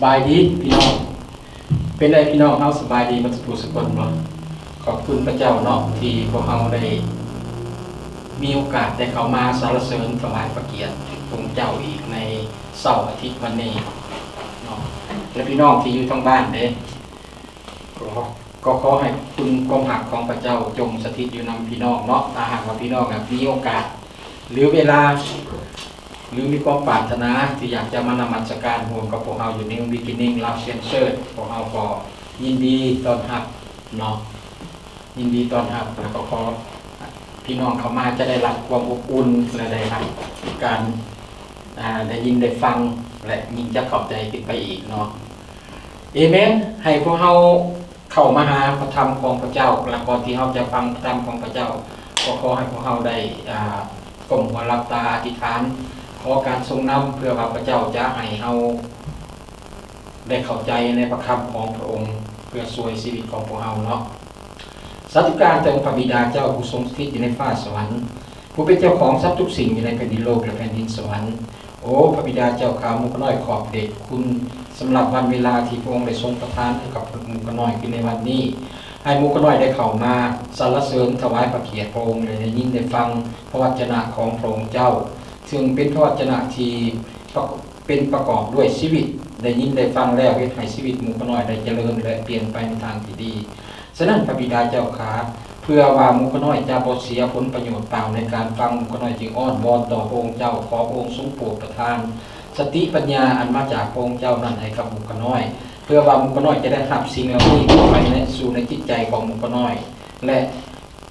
บายดีพี่น้องเป็นไรพี่น้องเฮาสบายดีมันสุขบ่ขอบคุณพระเจ้าเนาะที่พวกเฮาได้มีโอกาสได้เข้ามาสรรเสริญถวายพระเกียรติองค์เจ้าอีกในเสาร์อาทิตย์วันนี้เนาะและพี่น้องที่อยู่ทางบ้านเด้ก็ขอให้คุณความหักของพระเจ้าจงสถิตอยู่นำพี่น้องเนาะถ้าหากว่าพี่น้องมีโอกาสหรือเวลาหรือมีความปรารถนาที่อยากจะมานมัสการร่วมกับพวกเราอยู่ในวิกินิ่งลาวเซียนเชิร์พวกเราก็ยินดีต้อนรับเนาะยินดีต้อนรับแล้วก็ขอพี่น้องเข้ามาจะได้รับความอบอุ่นและได้รับการได้ยินได้ฟังและยิ่งจะเข้าใจขึ้นไปอีกเนาะเอเมนให้พวกเราเข้ามาหาพระธรรมของพระเจ้าและก่อนที่เราจะฟังพระธรรมของพระเจ้าก็ขอให้พวกเราได้ก้มหัวหลับตาอธิษฐานขอการทรงนำเพื่อว่าพระเจ้าจะให้เราได้เข้าใจในพระคำของพระองค์เพื่อช่วยชีวิตของพวกเราเนาะสาธุการแด่องค์พระบิดาเจ้าผู้ทรงสถิตอยู่ในฟ้าสวรรค์ผู้เป็นเจ้าของทรัพย์ทุกสิ่งอยู่ในแผ่นดินโลกและแผ่นดินสวรรค์โอ้พระบิดาเจ้าข้ามุกน้อยขอบเดชคุณสำหรับวันเวลาที่พระองค์ได้ทรงประทานให้กับมุกน้อยขึ้นในวันนี้ให้มุกน้อยได้เข้ามาสรรเสริญถวายพระเกียรติพระองค์ได้ยินได้ฟังพระวจนะของพระองค์เจ้าซึ่งเป็นพระวจนะที่เป็นประกอบด้วยชีวิตได้ยินได้ฟังแล้วเฮ็ดให้ชีวิตมุกน้อยได้เจริญและเปลี่ยนไปในทางที่ดีฉะนั้นพระบิดาเจ้าข้าเพื่อว่ามุกน้อยจะบ่เสียผลประโยชน์เปล่าในการฟังมุกน้อยจึงอ้อนวอนต่อพระองค์เจ้าขอพระองค์ทรงโปรดประทานสติปัญญาอันมาจากพระองค์เจ้านั้นให้กับมุกน้อยเพื่อว่ามุกน้อยจะได้รับสิ่งเหล่านี้เข้าไปในสู่ในจิตใจของมุกน้อยและ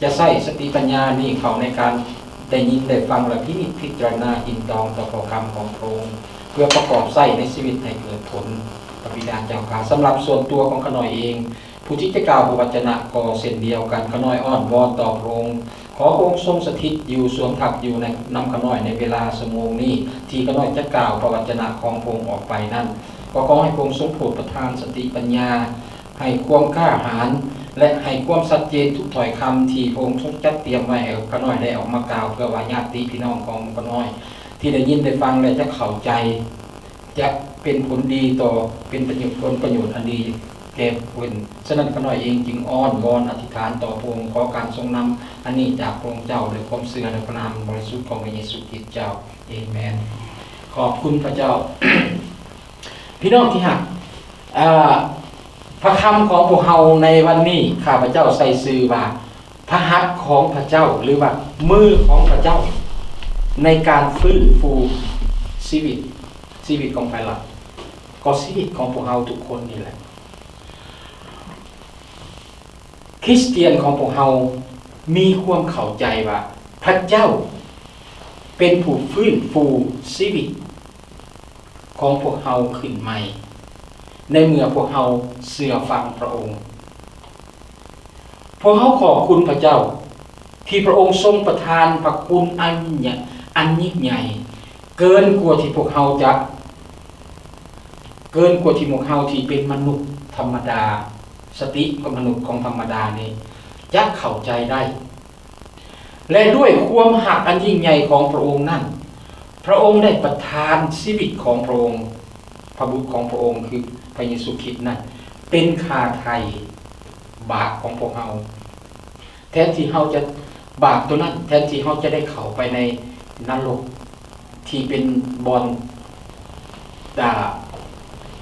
จะใช้สติปัญญานี้เข้าในการได้ยินได้ฟังและพิจารณาอินตองต่อพระคำของพระองค์เพื่อประกอบใช้ในชีวิตให้เกิดผลพระบิดาเจ้าข้าสำหรับส่วนตัวของขน้อยเองผู้ที่จะกล่าวพระวจนะก็เช่นเดียวกันขน้อยอ้อนวอนต่อพระองค์ขอพระองค์ทรงสถิตอยู่สวมทับอยู่ในนำขน้อยในเวลาชั่วโมงนี้ที่ขน้อยจะกล่าวพระวจนะของพระองค์ออกไปนั้นก็ขอให้พระองค์ทรงโปรดประทานสติปัญญาให้ความกล้าหาญและให้ความชัดเจนทุกถ้อยคำที่พระองค์ทรงจัดเตรียมไว้ให้ขน้อยได้ออกมากล่าวเพื่อว่าญาติพี่น้องของขน้อยที่ได้ยินได้ฟังและจะเข้าใจจะเป็นผลดีต่อเป็นประโยชน์อันดีแก่คนฉะนั้นขน้อยเองจึงอ้อนวอนอธิษฐานต่อพระองค์ขอการทรงนำอันนี้จากพระองค์เจ้าด้วยความเชื่อในพระนามบริสุทธิ์ของพระเยซูคริสต์เจ้าเอเมนขอบคุณพระเจ้า พี่น้องที่รักพระคำของพวกเราในวันนี้ข้าพเจ้าใส่ชื่อว่าพระหัตถ์ของพระเจ้าหรือว่ามือของพระเจ้าในการฟื้นฟูชีวิตของใครล่ะก็ชีวิตของพวกเราทุกคนนี่แหละคริสเตียนของพวกเรามีความเข้าใจว่าพระเจ้าเป็นผู้ฟื้นฟูชีวิตของพวกเราขึ้นใหม่ในเมื่อพวกเราเชื่อฟังพระองค์พวกเราขอบคุณพระเจ้าที่พระองค์ทรงประทานพระคุณอันยิ่งใหญ่เกินกว่าที่พวกเราจะเกินกว่าที่พวกเราที่เป็นมนุษย์ธรรมดาสติของมนุษย์ของธรรมดานี่จะเข้าใจได้และด้วยความหักอันยิ่งใหญ่ของพระองค์นั้นพระองค์ได้ประทานชีวิตของพระองค์พระบุตรของพระองค์คือพระเยซูคริสต์นั้นเป็นค่าไถ่บาปของพวกเราแทนที่เราจะบาปตัวนั้นแทนที่เราจะได้เข้าไปในนรกที่เป็นบ่อน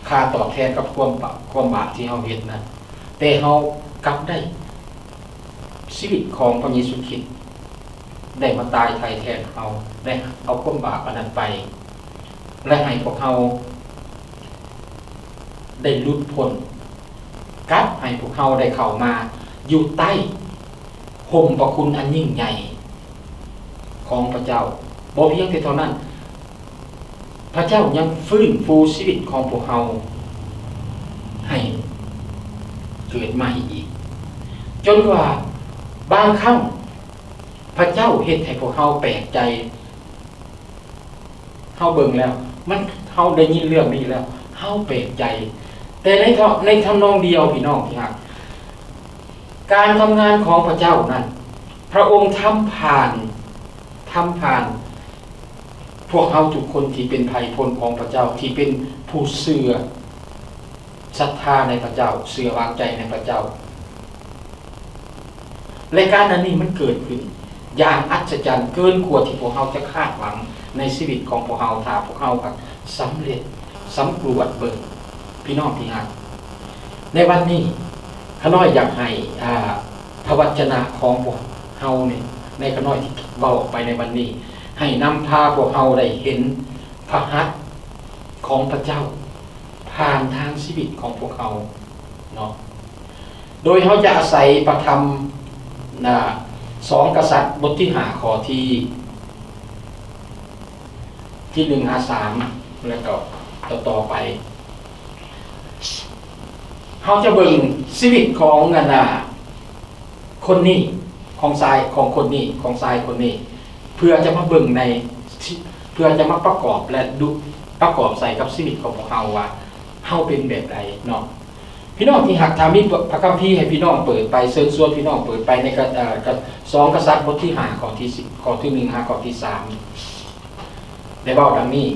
ค่าตอบแทนกับความบาปที่เราเฮ็ดนั้นแต่เรากลับได้ชีวิตของพระเยซูคริสต์ได้มาตายไถ่แทนเราได้เอาความบาปอันนั้นไปและให้พวกเราได้หลุดพ้นกับให้พวกเราได้เข้ามาอยู่ใต้ห่มพระคุณอันยิ่งใหญ่ของพระเจ้าบ่เพียงแต่เท่านั้นพระเจ้ายังฟื้นฟูชีวิตของพวกเราให้เกิดใหม่อีกจนกว่าบางครั้งพระเจ้าเฮ็ดให้พวกเราแปลกใจเฮาเบิ่งแล้วมันเฮาได้ยินเรื่องนี้แล้วเฮาแปลกใจแต่ในทำนองเดียวพี่น้องที่รักการทำงานของพระเจ้านั้นพระองค์ทำผ่านพวกเราทุกคนที่เป็นไพพลของพระเจ้าที่เป็นผู้เชื่อ ศรัทธาในพระเจ้าเชื่อวางใจในพระเจ้าและการนั้นนี่มันเกิดขึ้นอย่างอัศจรรย์เกินกว่าที่พวกเราจะคาดหวังในชีวิตของพวกเราถ้าพวกเรากับสำเร็จสำรวจเบิ่งพี่น้องที่รักในวันนี้ข้าน้อยอยากให้พระวจนะของพวกเราเนี่ยในข้าน้อยที่เบาออกไปในวันนี้ให้นำพาพวกเราได้เห็นพระหัตถ์ของพระเจ้าผ่านทางชีวิตของพวกเราเนาะโดยเขาจะอาศัยประธรรม2 กษัตริย์บทที่5ข้อที่1-3แล้วก็ต่อไปเขาจะเบิ่งชีวิตของคนนี้ของชายของคนนี้ของชายคนนี้เพื่อจะมาเบิ่งในเพื่อจะมาประกอบและดูประกอบใส่กับชีวิตของพวกเราว่าเฮาเป็นแบบใดเนาะพี่น้องที่หักทามีพระคัมภีร์ให้พี่น้องเปิดไปเชิญชวนพี่น้องเปิดไปใน2 กษัตริย์บทที่5ข้อที่10ข้อที่1 5ข้อที่3ได้เว้าดังนี้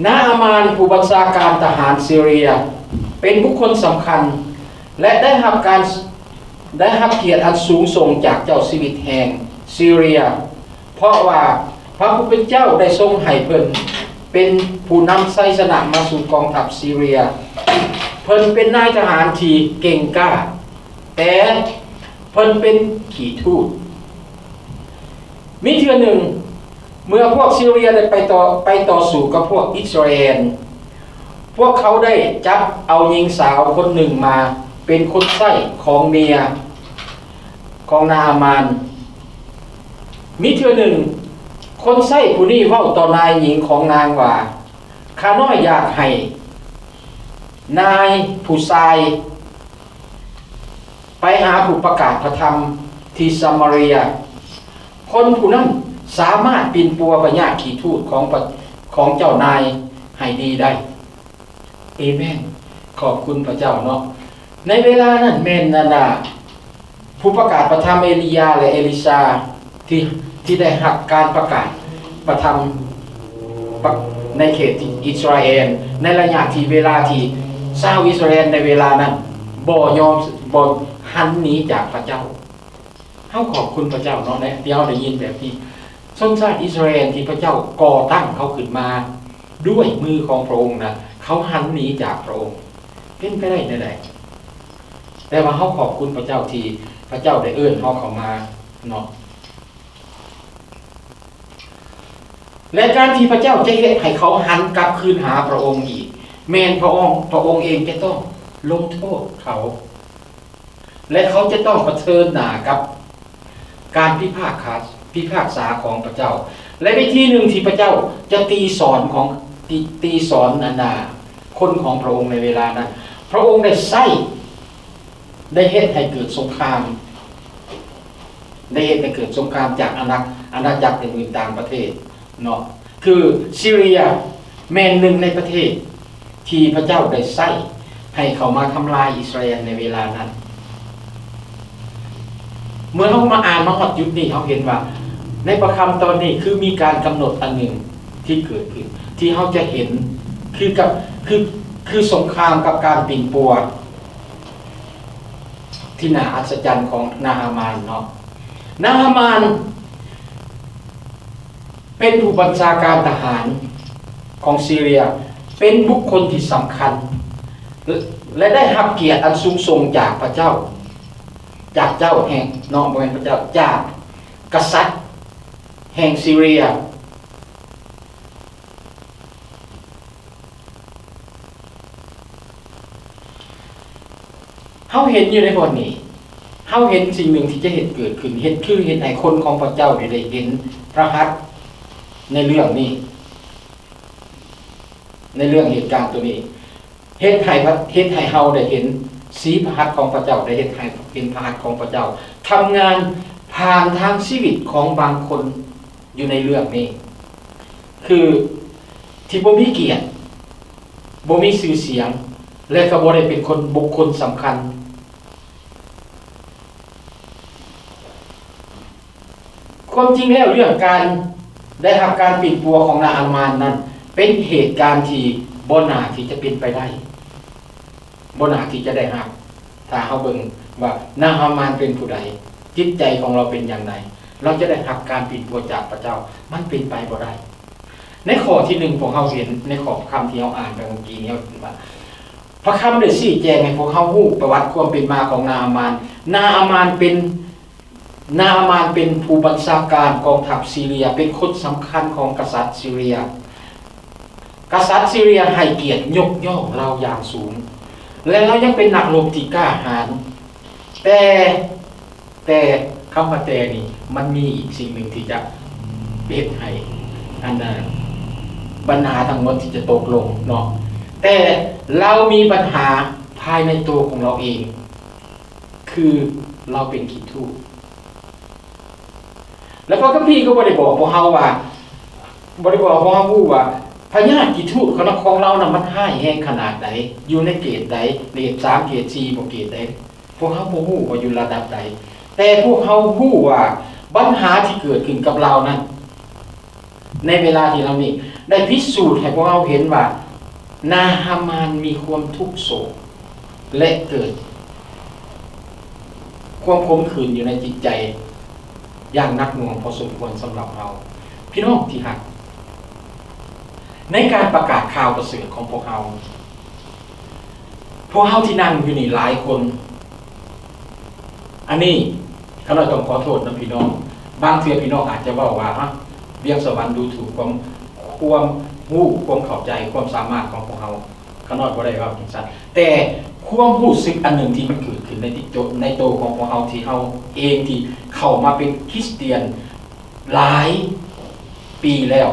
นาอามานผู้บัญชาการทหารซีเรียเป็นบุคคลสำคัญและได้รับเกียรติอันสูงส่งจากเจ้าชีวิตแห่งซีเรียเพราะว่าพระผู้เป็นเจ้าได้ทรงให้เพิ่นเป็นผู้นำชัยชนะมาสู่กองทัพซีเรียเพิ่นเป็นนายทหารที่เก่งกล้าแต่เพิ่นเป็นขี้ทูตมีเทื่อหนึ่งเมื่อพวกซีเรียได้ไปต่อสู้กับพวกอิสราเอลพวกเขาได้จับเอาหญิงสาวคนหนึ่งมาเป็นคนใช้ของเมียของนาอามานมีเทื่อหนึ่งคนใช้ผู้นี้เว้าต่อนายหญิงของนางว่าข้าน้อยอยากให้นายผู้ชายไปหาผู้ประกาศพระธรรมที่ซามารียคนผู้นั้นสามารถปีนปัวพญาขี้ทูตของเจ้านายให้ดีได้เอเมนขอบคุณพระเจ้าเนาะในเวลานั้นแม่นผู้ประกาศพระธรรมเอลียาและเอลิซาที่ได้รับการประกาศพระธรรมในเขตอิสราเอลในระยะที่เวลาที่ชาวอิสราเอลในเวลานั้นบ่ยอมบ่หันหนีจากพระเจ้าเฮาขอบคุณพระเจ้าเนาะเนี่ยที่เฮาได้ยินแบบที่ชนชาติอิสราเอลที่พระเจ้าก่อตั้งเขาขึ้นมาด้วยมือของพระองค์นะเขาหันหนีจากพระองค์เป็นไปได้แน่ๆแต่ว่าเฮาขอบคุณพระเจ้าที่พระเจ้าได้เอิ้นเฮาเข้ามาเนาะและการที่พระเจ้าจะให้เขาหันกลับคืนหาพระองค์อีกแม้นพระองค์เองจะต้องลงโทษเขาและเขาจะต้องเผชิญหน้ากับการพิพากษาของพระเจ้าและวิธีหนึ่งที่พระเจ้าจะตีสอนคนของพระองค์ในเวลานั้นพระองค์ได้เฮ็ดให้เกิดสงครามจากอาณาจักรอื่นๆต่างประเทศเนาะคือซีเรียแม่นหนึ่งในประเทศที่พระเจ้าได้ใช้ให้เขามาทำลายอิสราเอลในเวลานั้นเมื่อเรามาอ่านมาฮอดยุคนี้เราเห็นว่าในประคำตอนนี้คือมีการกำหนดอันหนึ่งที่เกิดขึ้นที่เราจะเห็นคือสงครามกับการปิ่นปัวที่น่าอัศจรรย์ของนาฮามานเนาะนาฮามานเป็นผู้บัญชาการทหารของซีเรียเป็นบุคคลที่สำคัญและได้รับเกียรติอันสูงส่งจากพระเจ้าจากเจ้าแห่งนอกเป็นพระเจ้าจากกษัตริย์แห่งซีเรียเขาเห็นอยู่ในบทนี้เขาเห็นสิ่งหนึ่งที่จะเกิดขึ้นเห็นให้คนของพระเจ้าได้เห็นพระหัตถ์ในเรื่องนี้ในเรื่องเหตุการณ์ตัวนี้เฮ็ดให้เฮาได้เห็นสีพระหัตถ์ของพระเจ้าได้เห็นพระหัตถ์ของพระเจ้าทำงานผ่านทางชีวิตของบางคนอยู่ในเรื่องนี้คือที่บ่มีเกียรติบ่มีชื่อเสียงและก็บ่ได้เป็นบุคคลสำคัญความจริงแล้วเรื่องการได้รับการปิดปัวของนาอามานนั้นเป็นเหตุการณ์ที่บ่น่าที่จะเป็นไปได้ บ่น่าที่จะได้รับถ้าเฮาเบิ่งว่านาฮามานเป็นผู้ใดจิตใจของเราเป็นอย่างไรเราจะได้รับการปิดตัวจากพระเจ้ามันเป็นไปบ่ได้ในข้อที่1พวกเฮาเห็นในข้อคำที่เฮาอ่านไปเมื่อกี้นี้ว่าพระคำได้ชี้แจงให้พวกเฮารู้ประวัติความเป็นมาของนาอามานเป็นผู้บัญชาการกองทัพซีเรียเป็นคนสำคัญของกษัตริย์ซีเรียกษัตริย์ซีเรียให้เกียรติยกย่องเราอย่างสูงและเรายังเป็นนักรบที่กล้าหาญแต่คำว่าแต่นี่มันมีอีกสิ่งหนึ่งที่จะเป็นให้อันนั้นปัญหาทั้งหมดที่จะตกลงเนาะแต่เรามีปัญหาภายในตัวของเราเองคือเราเป็นขี้ทู่แล้วพระคัมภีร์ก็บ่ได้บอกพวกเฮาว่าบ่ได้บอกพวกเฮาว่าพญาติขี้ทู่ของเราน่ะมันร้ายแรงขนาดใดอยู่ในเกณฑ์ใดเกรด3เกรด4บ่เกรดใดพวกเฮาบ่ฮู้ว่าอยู่ระดับใดแต่พวกเฮาฮู้ว่าปัญหาที่เกิดขึ้นกับเรานั้นในเวลาที่เรานี่ได้พิสูจน์ให้พวกเราเห็นว่านาฮามานมีความทุกข์โศกและเกิดความขมขื่นอยู่ในจิตใจอย่างหนักหน่วงพอสมควรสำหรับเราพี่น้องที่รักในการประกาศข่าวประเสริฐของพวกเราที่นั่งอยู่นี่หลายคนอันนี้เขาเราต้องขอโทษนะพี่น้องบางเทื่อพี่น้องอาจจะบอกว่าเวียงสวรรค์ดูถูกความรู้ความเข้าใจความสามารถของพวกเราเขาน้อยบ่ได้ว่าจังซั่นแต่ความรู้สึกอันหนึ่งที่มันเกิดขึ้นในตัวของพวกเราที่เฮาเองที่เข้ามาเป็นคริสเตียนหลายปีแล้ว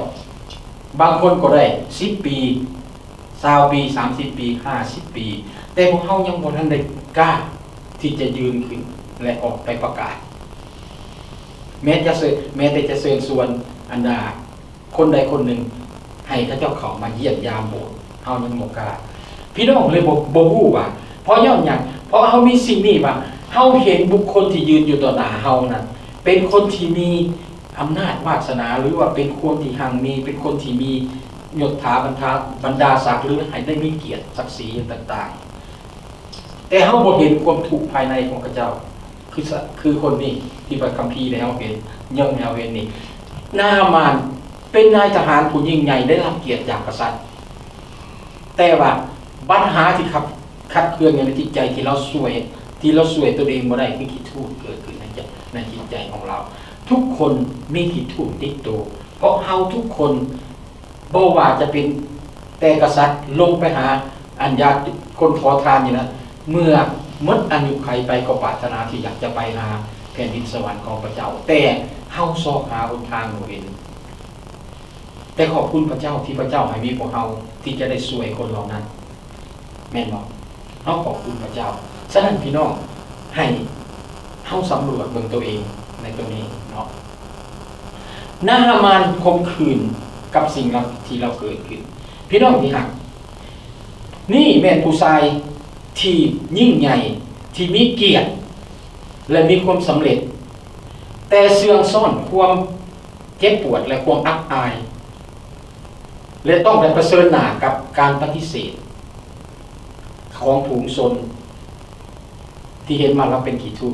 บางคนก็ได้10ปี20ปี30ปี50ปีแต่พวกเฮายังบ่ทันได้กล้าที่จะยืนขึ้นและออกไปประกาศแม้แต่จะเชิญชวนอันดาคนใดคนหนึ่งให้พระเจ้าเขามาเยี่ยมยามโบสถ์เฮายังบ่กล้าพี่น้องเลยบ่ฮู้ว่าเพราะย้อนหยังเพราะเฮามีสิ่งนี้ว่าเฮาเห็นบุคคลที่ยืนอยู่ต่อหน้าเฮานั้นเป็นคนที่มีอำนาจวาสนาหรือว่าเป็นคนที่หั่งมีเป็นคนที่มียศถาบรรดาศักดิ์หรือให้ได้มีเกียรติศักดิ์ศรีต่างๆแต่เฮาบ่เห็นความทุกข์ภายในของพระเจ้าคือคนนี้ที่พระคัมภีร์ได้เฮาเห็นย่อมเห็นนี่นาฮามานเป็นนายทหารผู้ยิ่งใหญ่ได้รับเกียรติจากกษัตริย์แต่ว่าปัญหาที่ขัดเคืองในจิตใจที่เราช่วยตัวเองบ่ได้คือขี้ทู่เกิดขึ้นในจิตใจของเราทุกคนมีขี้ทู่ติดตัวเพราะเฮาทุกคนบ่ว่าจะเป็นแต่กษัตริย์ลงไปหาอัญญาคนขอทานนี่นะเมื่อหมดอายุขัยไปก็ปรารถนาที่อยากจะไปหาแผ่นดินสวรรค์ของพระเจ้าแต่เฮาซอกหาหนทางบ่เห็นแต่ขอบคุณพระเจ้าที่พระเจ้าให้มีพวกเฮาที่จะได้ช่วยคนเหล่านั้นแม่นบ่เฮาขอบคุณพระเจ้าฉะนั้นพี่น้องให้เฮาสำรวจเบิ่งตัวเองในตรงนี้เนาะนาฮามานคมคืนกับสิ่งที่เราเกิดขึ้นพี่น้องที่รักนี่แม่นผู้ชายที่ยิ่งใหญ่ที่มีเกียรติและมีความสำเร็จแต่เสื่องซ่อนความเจ็บปวดและความอับอายและต้องไปเผชิญหน้ากับการปฏิเสธของฝูงชนที่เห็นมาเราเป็นขี้ทู่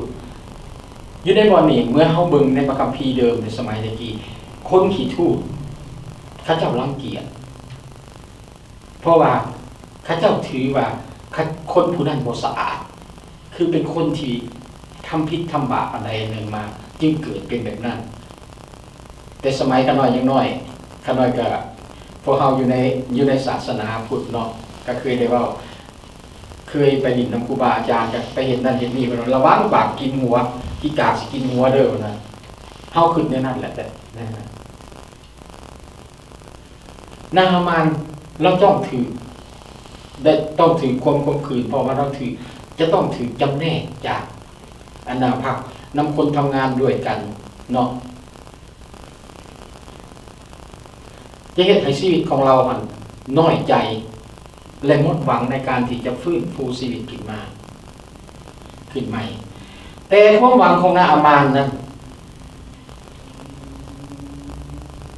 อยู่ในวันนี้เมื่อเฮาเบิ่งในพระคัมภีร์เดิมในสมัยตะกี้คนขี้ทู่เขาเจ้ารังเกียจเพราะว่าเขาเจ้าถือว่าคนผู้นั้นบ่สะอาดคือเป็นคนที่ทำผิดทำบาปอะไรหนึ่งมาจึงเกิดเป็นแบบนั้นแต่สมัยกันน้อยยังน้อยกันน้อยก็พวกเฮาอยู่ในศาสนาพุทธเนาะก็เคยได้ว่าเคยไปดินน้ำครูบาอาจารย์ก็ไปเห็นนั่นเห็นนี่ว่าระวังบาปกินหัวที่กาสิกินหัวเด้อนะเฮาขึ้นในนั้นแหละแต่นาฮามานเราต้องถือความคมขืนเพราะว่าเราจะต้องถือจำแนกจากอาณาภักดิ์นำคนทำงานด้วยกันเนาะจะเห็นให้ชีวิตของเรามันน้อยใจและหมดหวังในการที่จะฟื้นฟูชีวิตขึ้นใหม่แต่ความหวังของนาฮามานนั้น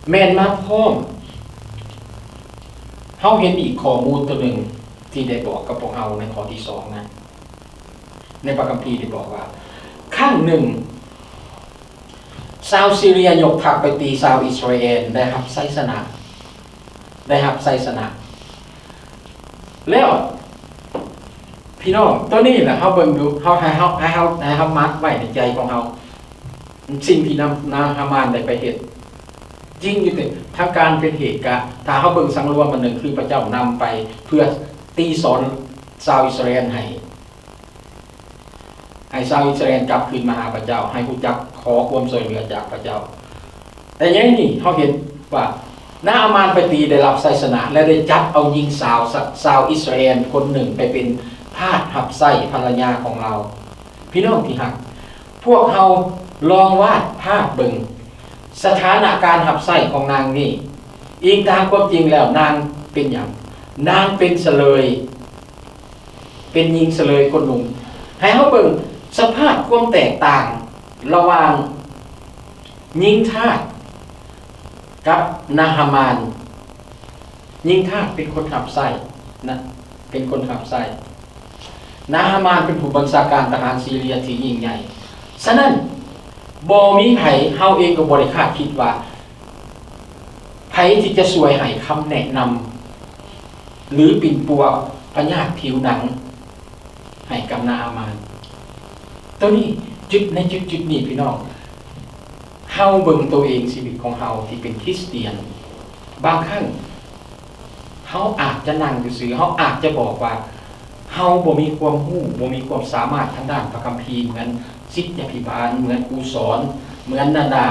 แม่นมาพร้อมเฮาเห็นอีกข้อมูลตัวหนึ่งที่ ที่ได้บอกกับพวกเราในข้อที่2นะในพระคัมภีร์ได้บอกว่าครั้งหนึ่งชาวซีเรียยกทัพไปตีชาวอิสราเอลได้รับชัยชนะแล้วพี่น้องตัวนี้แหละเฮาเบิ่งดูเฮามัดไว้ในใจของเฮาสิ่งที่นาฮามานได้ไปเฮ็ดจริงอยู่นี่ถ้าการเป็นเหตุการณ์ถ้าเฮาเบิ่งสังรวมมันหนึ่งคือพระเจ้านำไปเพื่อตีสอนชาวอิสราเอลให้ชาวอิสราเอลกลับคืนมาหาพระเจ้าให้รู้จักขอความช่วยเหลือจากพระเจ้าแต่อย่างนี้เฮาเห็นว่านาฮามานไปตีได้รับชัยชนะและได้จับเอาหญิงสาวอิสราเอลคนหนึ่งไปเป็นทาสหับไส้ภรรยาของเราพี่น้องที่รักพวกเราลองวาดภาพเบิ่งสถานะการหับไส้ของนางนี่อีกตามความจริงแล้วนางเป็นอย่างนางเป็นเสลยเป็นหญิงเสลยคนหนุ่มให้เฮาเบิ่งสภาพความแตกต่างระหว่างหญิงทาสกับนาฮามานหญิงทาสเป็นคนหับไส้นะเป็นคนหับไส้นาฮามานเป็นผู้บัญชาการทหารซีเรียที่ยิ่งใหญ่ฉะนั้นบ่มีไผเฮาเองก็บ่ได้คาดคิดว่าไผที่จะช่วยให้คำแนะนำหรือปิ่นปัวพญาติผิวหนังให้กับนาฮามานตัวนี้จุดนี้พี่น้องเฮาเบิ่งตัวเองชีวิตของเฮาที่เป็นคริสเตียนบางครั้งเฮาอาจจะนั่งซื่อๆเฮาอาจจะบอกว่าเฮาบ่มีความรู้บ่มีความสามารถทางด้านพระคัมภีร์เหมือนศิษยาภิบาลเหมือนครูสอนเหมือนนาดา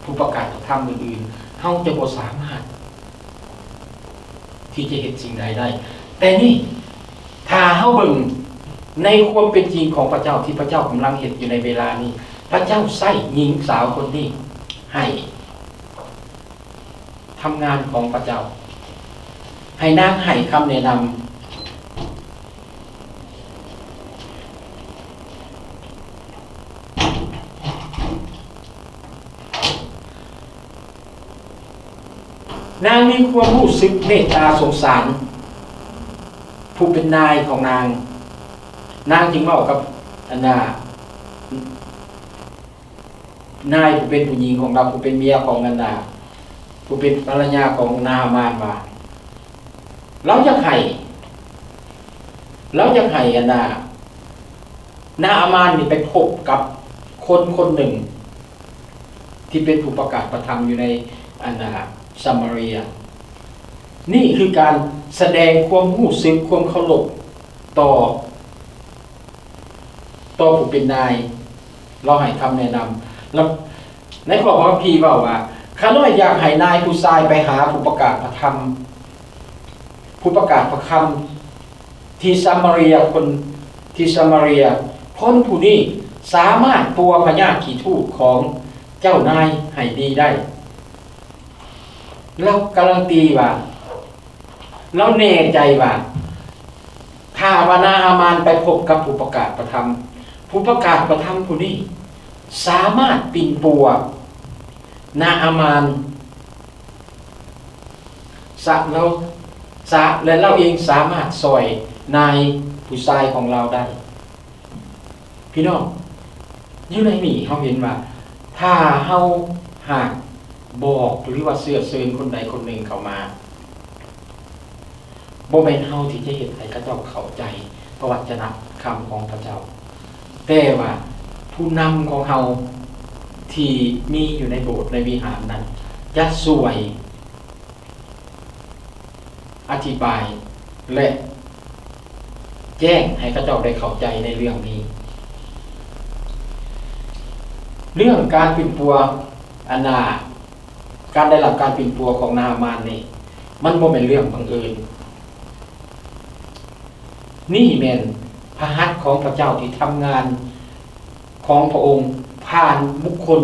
ผู้ประกาศธรรมอื่นๆเฮาจะบ่สามารถที่จะเฮ็ดสิ่งใดได้แต่นี่ถ้าเฮาเบิ่งในความเป็นจริงของพระเจ้าที่พระเจ้ากำลังเฮ็ดอยู่ในเวลานี้พระเจ้าใช้หญิงสาวคนนี้ให้ทำงานของพระเจ้าให้นางให้คำแนะนำนางมีความรู้สึกเมตตาสงสารผู้เป็นนายของนางจึงเว้ากับนายผู้เป็นผู้หญิงของเราผู้เป็นเมียของผู้เป็นภรรยาของนาฮามานว่าเราอยากให้นาฮามานนี่ไปพบกับคนหนึ่งที่เป็นผู้ประกาศพระธรรมอยู่ในซามาเรียนี่คือการแสดงความรู้สึกความเคารพต่อผู้เป็นนายเราให้คำแนะนำแล้วในข้อพระคัมภีร์ว่าข้าน้อยอยากให้นายผู้ชายไปหาผู้ประกาศพระธรรมผู้ประกาศพระคำที่ซามาเรียคนผู้นี้สามารถปัวพญาขี้ทูตของเจ้านายให้ดีได้เราการันตีว่าเราแน่ใจว่าถ้าว่านาฮามานไปพบกับผู้ประกาศพระธรรมผู้นี้สามารถปิ่นปัวนาฮามานและเราเองสามารถซอยนายผู้ชายของเราได้พี่น้องอยู่ในนี้เขาเห็นว่าถ้าเฮาหากบอกหรือว่าเชิญคนใดคนหนึ่งเข้ามาบ่แม่นเฮาที่จะเฮ็ดให้เขาเจ้าเข้าใจพระวจนะคำของพระเจ้าแต่ว่าผู้นำของเฮาที่มีอยู่ในโบสถ์ในวิหารนั้นจะช่วยอธิบายและแจ้งให้เขาเจ้าได้เข้าใจในเรื่องนี้เรื่องการปิ่นปัวการได้รับการปิ่นปัวของนาฮามานนี่มันบ่เป็นเรื่องบังเอิญนี่แม่นพระหัตถ์ของพระเจ้าที่ทำงานของพระองค์ผ่านบุคคล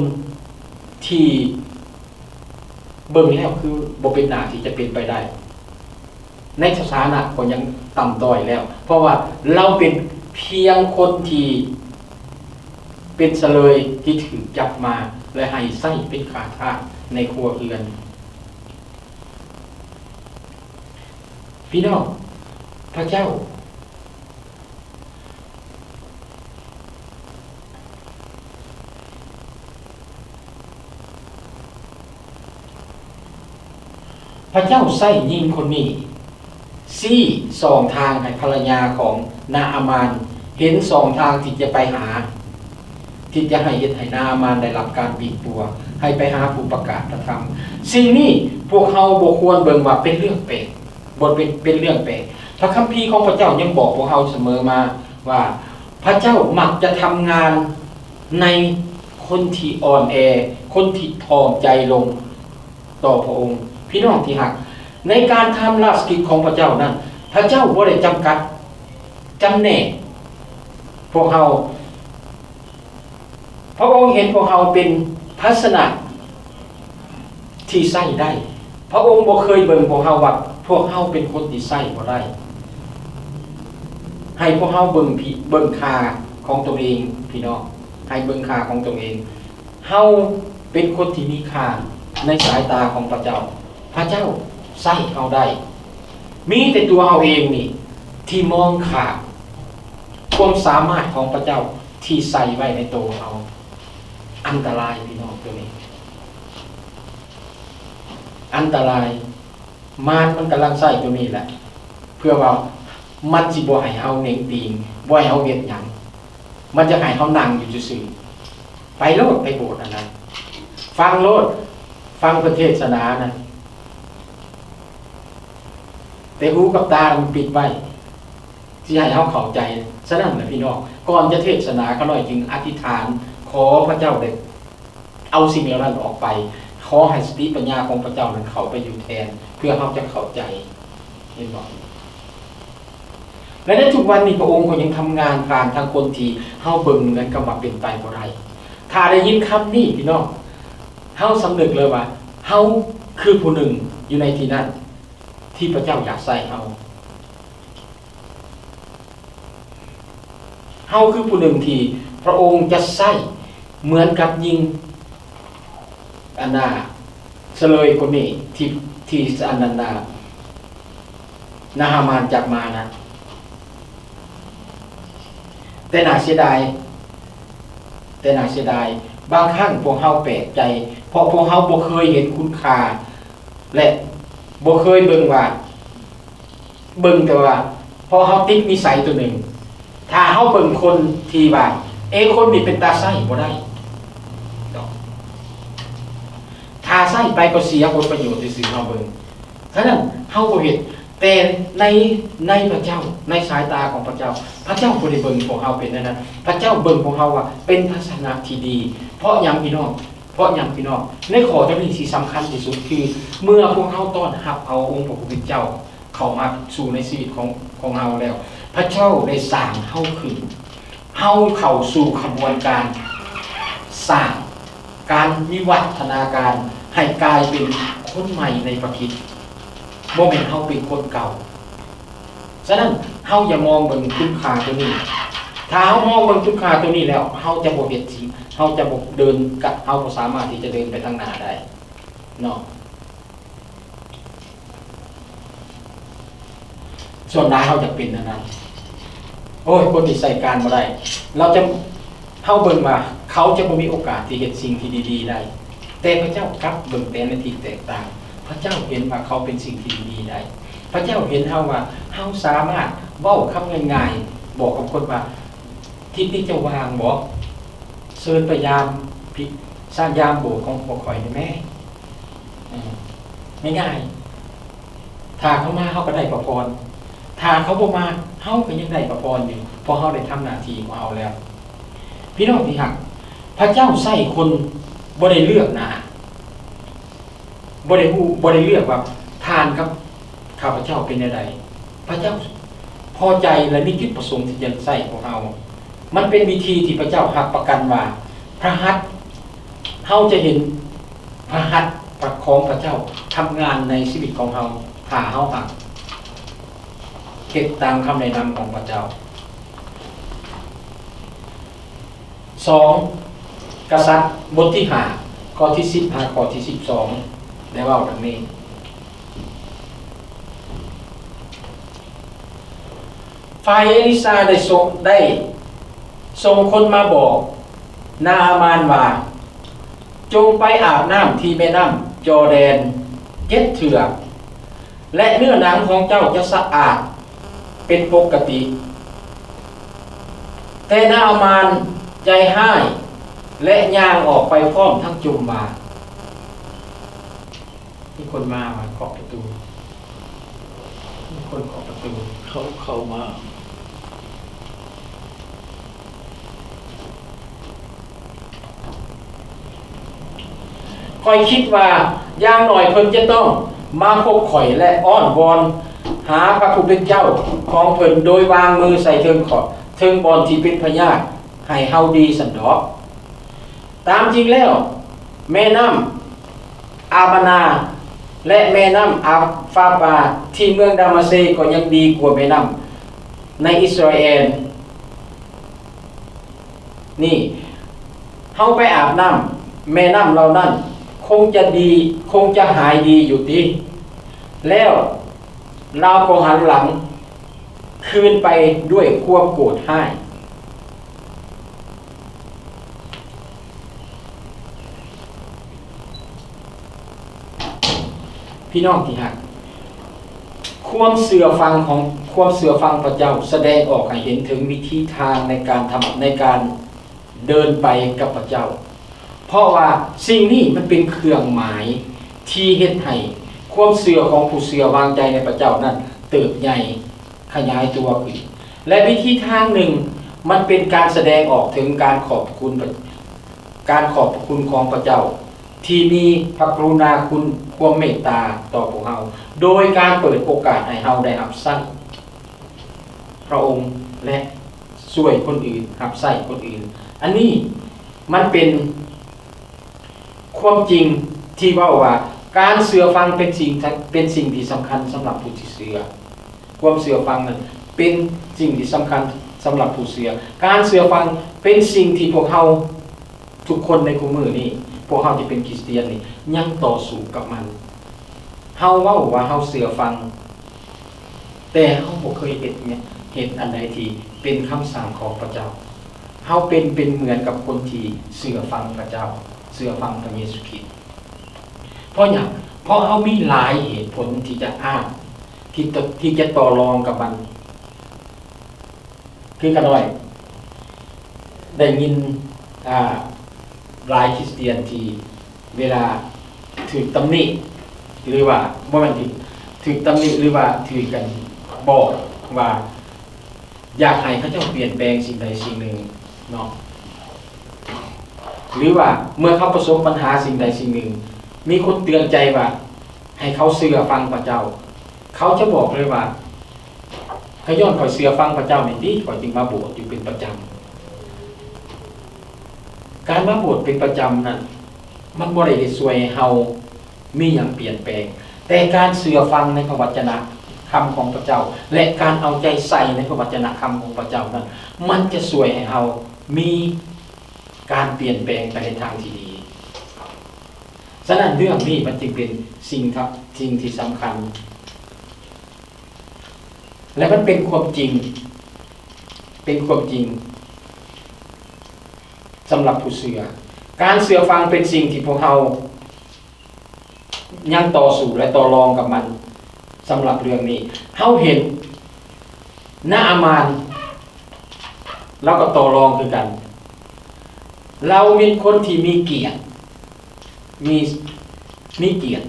ที่เบิ่งแล้วคือบ่เป็นหน้าที่จะเป็นไปได้ในสถานะก็ยังต่ำต้อยแล้วเพราะว่าเราเป็นเพียงคนที่เป็นเสลยที่ถูกจับมาและให้ใช้เป็นขาทาสในครัวเรือนพี่น้องพ พระเจ้าใส่ยิงคนนี้ซี่สองทางให้ภรรยาของนาอามานเห็นสองทางที่จะไปหาที่จะให้นาอามานได้รับการบีบตัวให้ไปหาผู้ประกาศพระธรรมสิ่งนี้พวกเขาบ่ควรเบิ่งว่าเป็นเรื่องแปลกบ่เป็นเรื่องแปลกพระคัมภีร์ของพระเจ้ายังบอกพวกเขาเสมอมาว่าพระเจ้ามักจะทำงานในคนที่อ่อนแอคนที่ถ่อมใจลงต่อพระองค์พี่น้องที่รักในการทำราชกิจของพระเจ้านั้นพระเจ้าบ่ได้จำกัดจำแนกพวกเขาพระองค์เห็นพวกเขาเป็นทัศนะที่ใส่ได้พระองค์บ่เคยเบิ่งพวกเขาว่าพวกเขาเป็นคนที่ใส่บ่ได้ให้พวกเขาเบิ่งค่าของตัวเองพี่น้องให้เบิ่งค่าของตัวเองเฮาเป็นคนที่มีค่าในสายตาของพระเจ้าพระเจ้าใส่เฮาได้มีแต่ตัวเฮาเองนี่ที่มองขาดความสามารถของพระเจ้าที่ใส่ไว้ในตัวเฮาอันตรายพี่น้องตัวนี้อันตรายมารมันกำลังใส่ตัวนี้แหละเพื่อว่ามันสิบ่ให้เฮาเน่งตีงบ่ให้เฮาเฮ็ดหยังมันจะให้เฮานั่งอยู่ซื่อๆไปโลดไปโบสถ์อันนั้นฟังโลดฟังพระเทศนานั้นแต่หูกับตามันปิดไว้ที่ให้เฮาเข้าใจฉะนั้นแหละพี่น้องก่อนจะเทศนาก็หน่อยจึงอธิษฐานขอพระเจ้าได้เอาสิ่งเหล่านั้นออกไปขอให้สติปัญญาของพระเจ้านั้นเข้าไปอยู่แทนเพื่อเฮาจะเข้าใจเห็นบ่และในทุกวันนี้พระองค์ก็ยังทำงานผ่านทางคนที่เฮาเบิ่งนั้นก็ว่าเป็นไปบ่ได้ถ้าได้ยินคำนี้พี่น้องเฮาสำนึกเลยว่าเฮาคือผู้หนึ่งอยู่ในที่นั้นที่พระเจ้าอยากใส่เฮาคือผู้หนึ่งที่พระองค์จะใส่เหมือนกับยิงอันนาเฉลยคนนี้ที่อันนันนาฮามานจับมานะแต่น่าเสียดายบางครั้งพวกเฮาแปลกใจเพราะพวกเฮาบ่เคยเห็นคุณค่าและบ่เคยเบิ่งแต่ว่าพอเฮาติดนิสัยตัวหนึ่งถ้าเฮาเบิ่งคนที่ว่าคนนี้เป็นตาไส้บ่ได้ถ้าไส้ไปก็เสียผลประโยชน์ซื่อๆเฮาเบิ่งฉะนั้นเฮาบ่เห็นแต่ในพระเจ้าในสายตาของพระเจ้าบ่ได้เบิ่งพวกเฮาเป็นนั้นพระเจ้าเบิ่งพวกเฮาว่าเป็นทัศนะที่ดีเพราะหยังพี่น้องในข้อที่ที่สำคัญที่สุดคือเมื่อพวกเฮาต้อนรับเอาองค์พระผู้เป็นเจ้าเข้ามาสู่ในชีวิตของเฮาแล้วพระเจ้าได้สร้างเฮาขึ้นเฮาเข้าสู่ขบวนการสร้างการวิวัฒนาการให้กลายเป็นคนใหม่ในพระคริสต์บ่แม่นเฮาเป็นคนเก่าฉะนั้นเฮาอย่ามองเบิ่งคุณค่าตัวนี้ถ้าเฮามองเบิ่งคุณค่าตัวนี้แล้วเฮาจะบ่เฮ็ดสิ่งเฮาจะบ่เดินกับเฮาบ่สามารถที่จะเดินไปทางหน้าได้เนาะส่วนหลายเฮาจะเป็นนั้นโอ้ยคนที่ใส่การบ่ได้เราจะเฮาเบิ่งมาเขาจะบ่มีโอกาสที่เฮ็ดสิ่งที่ดีๆได้แต่พระเจ้ากลับเบิ่งแต่ในที่แตกต่างพระเจ้าเห็นว่าเขาเป็นสิ่งที่ดีได้พระเจ้าเห็นเฮาว่าเฮาสามารถเว้าคำง่ายๆบอกกับคนว่าที่นี่จะวางบ่เชิญพยายามสร้างยามโบสถ์ของพวกข่อยได้แม่ง่ายๆถ้าเขามาเฮาก็ได้ประพรถ้าเขาบ่มาเฮาก็ยังได้ประพรอยู่เพราะเฮาได้ทำหน้าที่ของเฮาแล้วพี่น้องที่รักพระเจ้าใส่คนบ่ได้เลือกนะบ่ได้เลือกว่าทานครับข้าพเจ้าเป็นใดพระเจ้าพอใจและมีจุดประสงค์ที่จะใส่ของเรามันเป็นวิธีที่พระเจ้ารับประกันว่าพระหัตถ์เฮาจะเห็นพระหัตถ์ประคองพระเจ้าทำงานในชีวิตของเฮาถ้าเฮาหักเก็บตามคำแนะนำของพระเจ้า2กษัตริย์บทที่5ข้อที่10ข้อที่12ได้เว้าดังนี้ ฝ่ายเอลิซาได้ส่งคนมาบอกนาอามานว่าจงไปอาบน้ำที่แม่น้ำจอร์แดน7 เทื่อและเนื้อหนังของเจ้าจะสะอาดเป็นปกติแต่นาอามานใจห้ายและย่างออกไปพร้อมทั้งจุมมามีคนมาเคาะประตูมีคนเคาะประตูเข้ามาคอยคิดว่าอย่างหน่อยเพิ่นจะต้องมาพบข่อยและอ้อนวอนหาพระผู้เป็นเจ้าของเพิ่นโดยวางมือใส่เทิงขอเทิงบอนที่เป็นพญาให้เฮาดีสันดอกตามจริงแล้วแม่น้ำอาบานาและแม่น้ำอาฟาบาที่เมืองดามาเซก็ยังดีกว่าแม่น้ำในอิสราเอลนี่เฮาไปอาบน้ำแม่น้ำเหล่านั้นคงจะดีคงจะหายดีอยู่ดีแล้วเราก็หันหลังคืนไปด้วยความโกรธให้พี่น้องที่รักความเสื่อฟังพระเจ้าแสดงออกให้เห็นถึงวิธีทางในการเดินไปกับพระเจ้าเพราะว่าสิ่งนี้มันเป็นเครื่องหมายที่เฮ็ดให้ความเสื่อของผู้เสื่อวางใจในพระเจ้านั้นเติบใหญ่ขยายตัวขึ้นและวิธีทางหนึ่งมันเป็นการแสดงออกถึงการขอบคุณของพระเจ้าที่มีพระกรุณาคุณความเมตตาต่อพวกเราโดยการเปิดโอกาสให้เราได้รับใช้พระองค์และช่วยคนอื่นรับใช้คนอื่นอันนี้มันเป็นความจริงที่ว่าการเชื่อฟังเป็นสิ่งที่สำคัญสำหรับผู้ที่เชื่อความเชื่อฟังนั้นเป็นสิ่งที่สำคัญสำหรับผู้เชื่อการเชื่อฟังเป็นสิ่งที่พวกเราทุกคนในคุมือนี้พวกเราที่เป็นคริสเตียนนี่ยังต่อสู้กับมันเฮาเว้าว่าเฮาเชื่อฟังแต่เฮาบ่เคยเห็นอันใดที่เป็นคำสั่งของพระเจ้าเฮาเป็นเหมือนกับคนที่เชื่อฟังพระเจ้าเชื่อฟังพระเยซูคริสต์เพราะเฮามีหลายเหตุผลที่จะอ้างที่จะต่อรองกับมันคือกันหน่อยได้ยินหลายคริสเตียนที่เวลาถูกตำหนิหรือว่าบ่แม่นถูกตำหนิหรือว่าถูกกันบอกว่าอยากให้เขาเจ้าเปลี่ยนแปลงสิ่งใดสิ่งหนึ่งเนาะหรือว่าเมื่อเขาประสบปัญหาสิ่งใดสิ่งหนึ่งมีคนเตือนใจว่าให้เขาเชื่อฟังพระเจ้าเขาจะบอกเลยว่าเขาย้อนคอยเชื่อฟังพระเจ้าในที่คอยจึงมาโบสถ์อยู่เป็นประจำการมาโบสถ์เป็นประจำนั้นมันบ่ได้ช่วยให้เฮามีหยังเปลี่ยนแปลงแต่การเชื่อฟังในพระวจนะคำของพระเจ้าและการเอาใจใส่ในพระวจนะคำของพระเจ้านั้นมันจะช่วยให้เฮามีการเปลี่ยนแปลงไปในทางที่ดีฉะนั้นเรื่องนี้มันจึงเป็นสิ่งที่สำคัญและมันเป็นความจริงสำหรับผู้เชื่อการเชื่อฟังเป็นสิ่งที่พวกเรายังต่อสู้และต่อรองกับมันสำหรับเรื่องนี้เฮาเห็นนาอามานเราก็ต่อรองคือกันเราเป็นคนที่มีเกียรติมีเกียรติ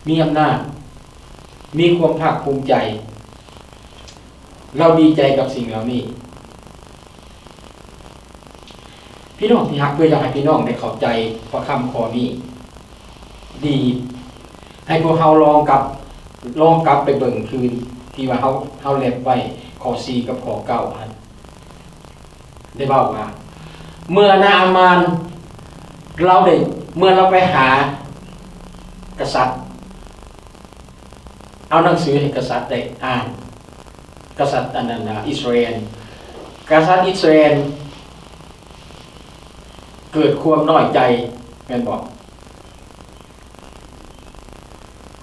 มีอำนาจมีความภาคภูมิใจเราดีใจกับสิ่งเหล่านี้พี่น้องที่ฮักเพื่ออยากให้พี่น้องได้เข้าใจพระคำข้อนี้ดีให้พวกเราลองกลับไปเบิ่งคืนที่ว่าเฮาเล็บไว้ข้อ4กับข้อ9ได้เว้าว่าเมื่อนาอามานเมื่อเราไปหากษัตริย์เอาหนังสือให้กษัตริย์ได้อ่านกษัตริย์อันนั้นอิสราเอลกษัตริย์อิสราเอลเกิดความน้อยใจแม่นบอก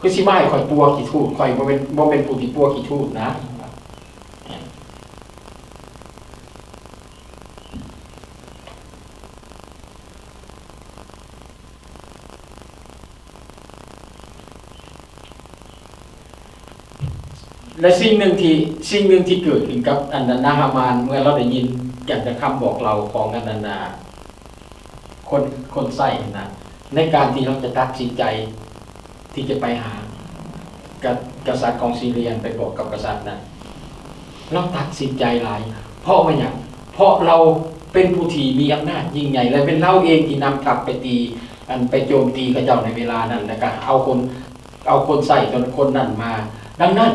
คือสิมาให้ข่อยปัวกี่ทูตข่อยบ่เป็นผู้ที่ปัวกี่ทูตนะและสิ่งหนึ่งที่เกิดขึ้นกับอันนั้นนาฮามานเมื่อเราได้ยินจากคำบอกเราของอันนั้นคนใส่นะในการที่เราจะตัดสินใจที่จะไปหากษัตริย์ของซีเรียไปบอกกับกษัตริย์นั้นเราตัดสินใจหลายเพราะว่าอย่างเพราะเราเป็นผู้ที่มีอำนาจยิ่งใหญ่และเป็นเราเองที่นำทัพไปตีไปโจมตีกับเจ้าในเวลานั้นแล้วก็เอาคนใส่จนคนนั้นมาดังนั้น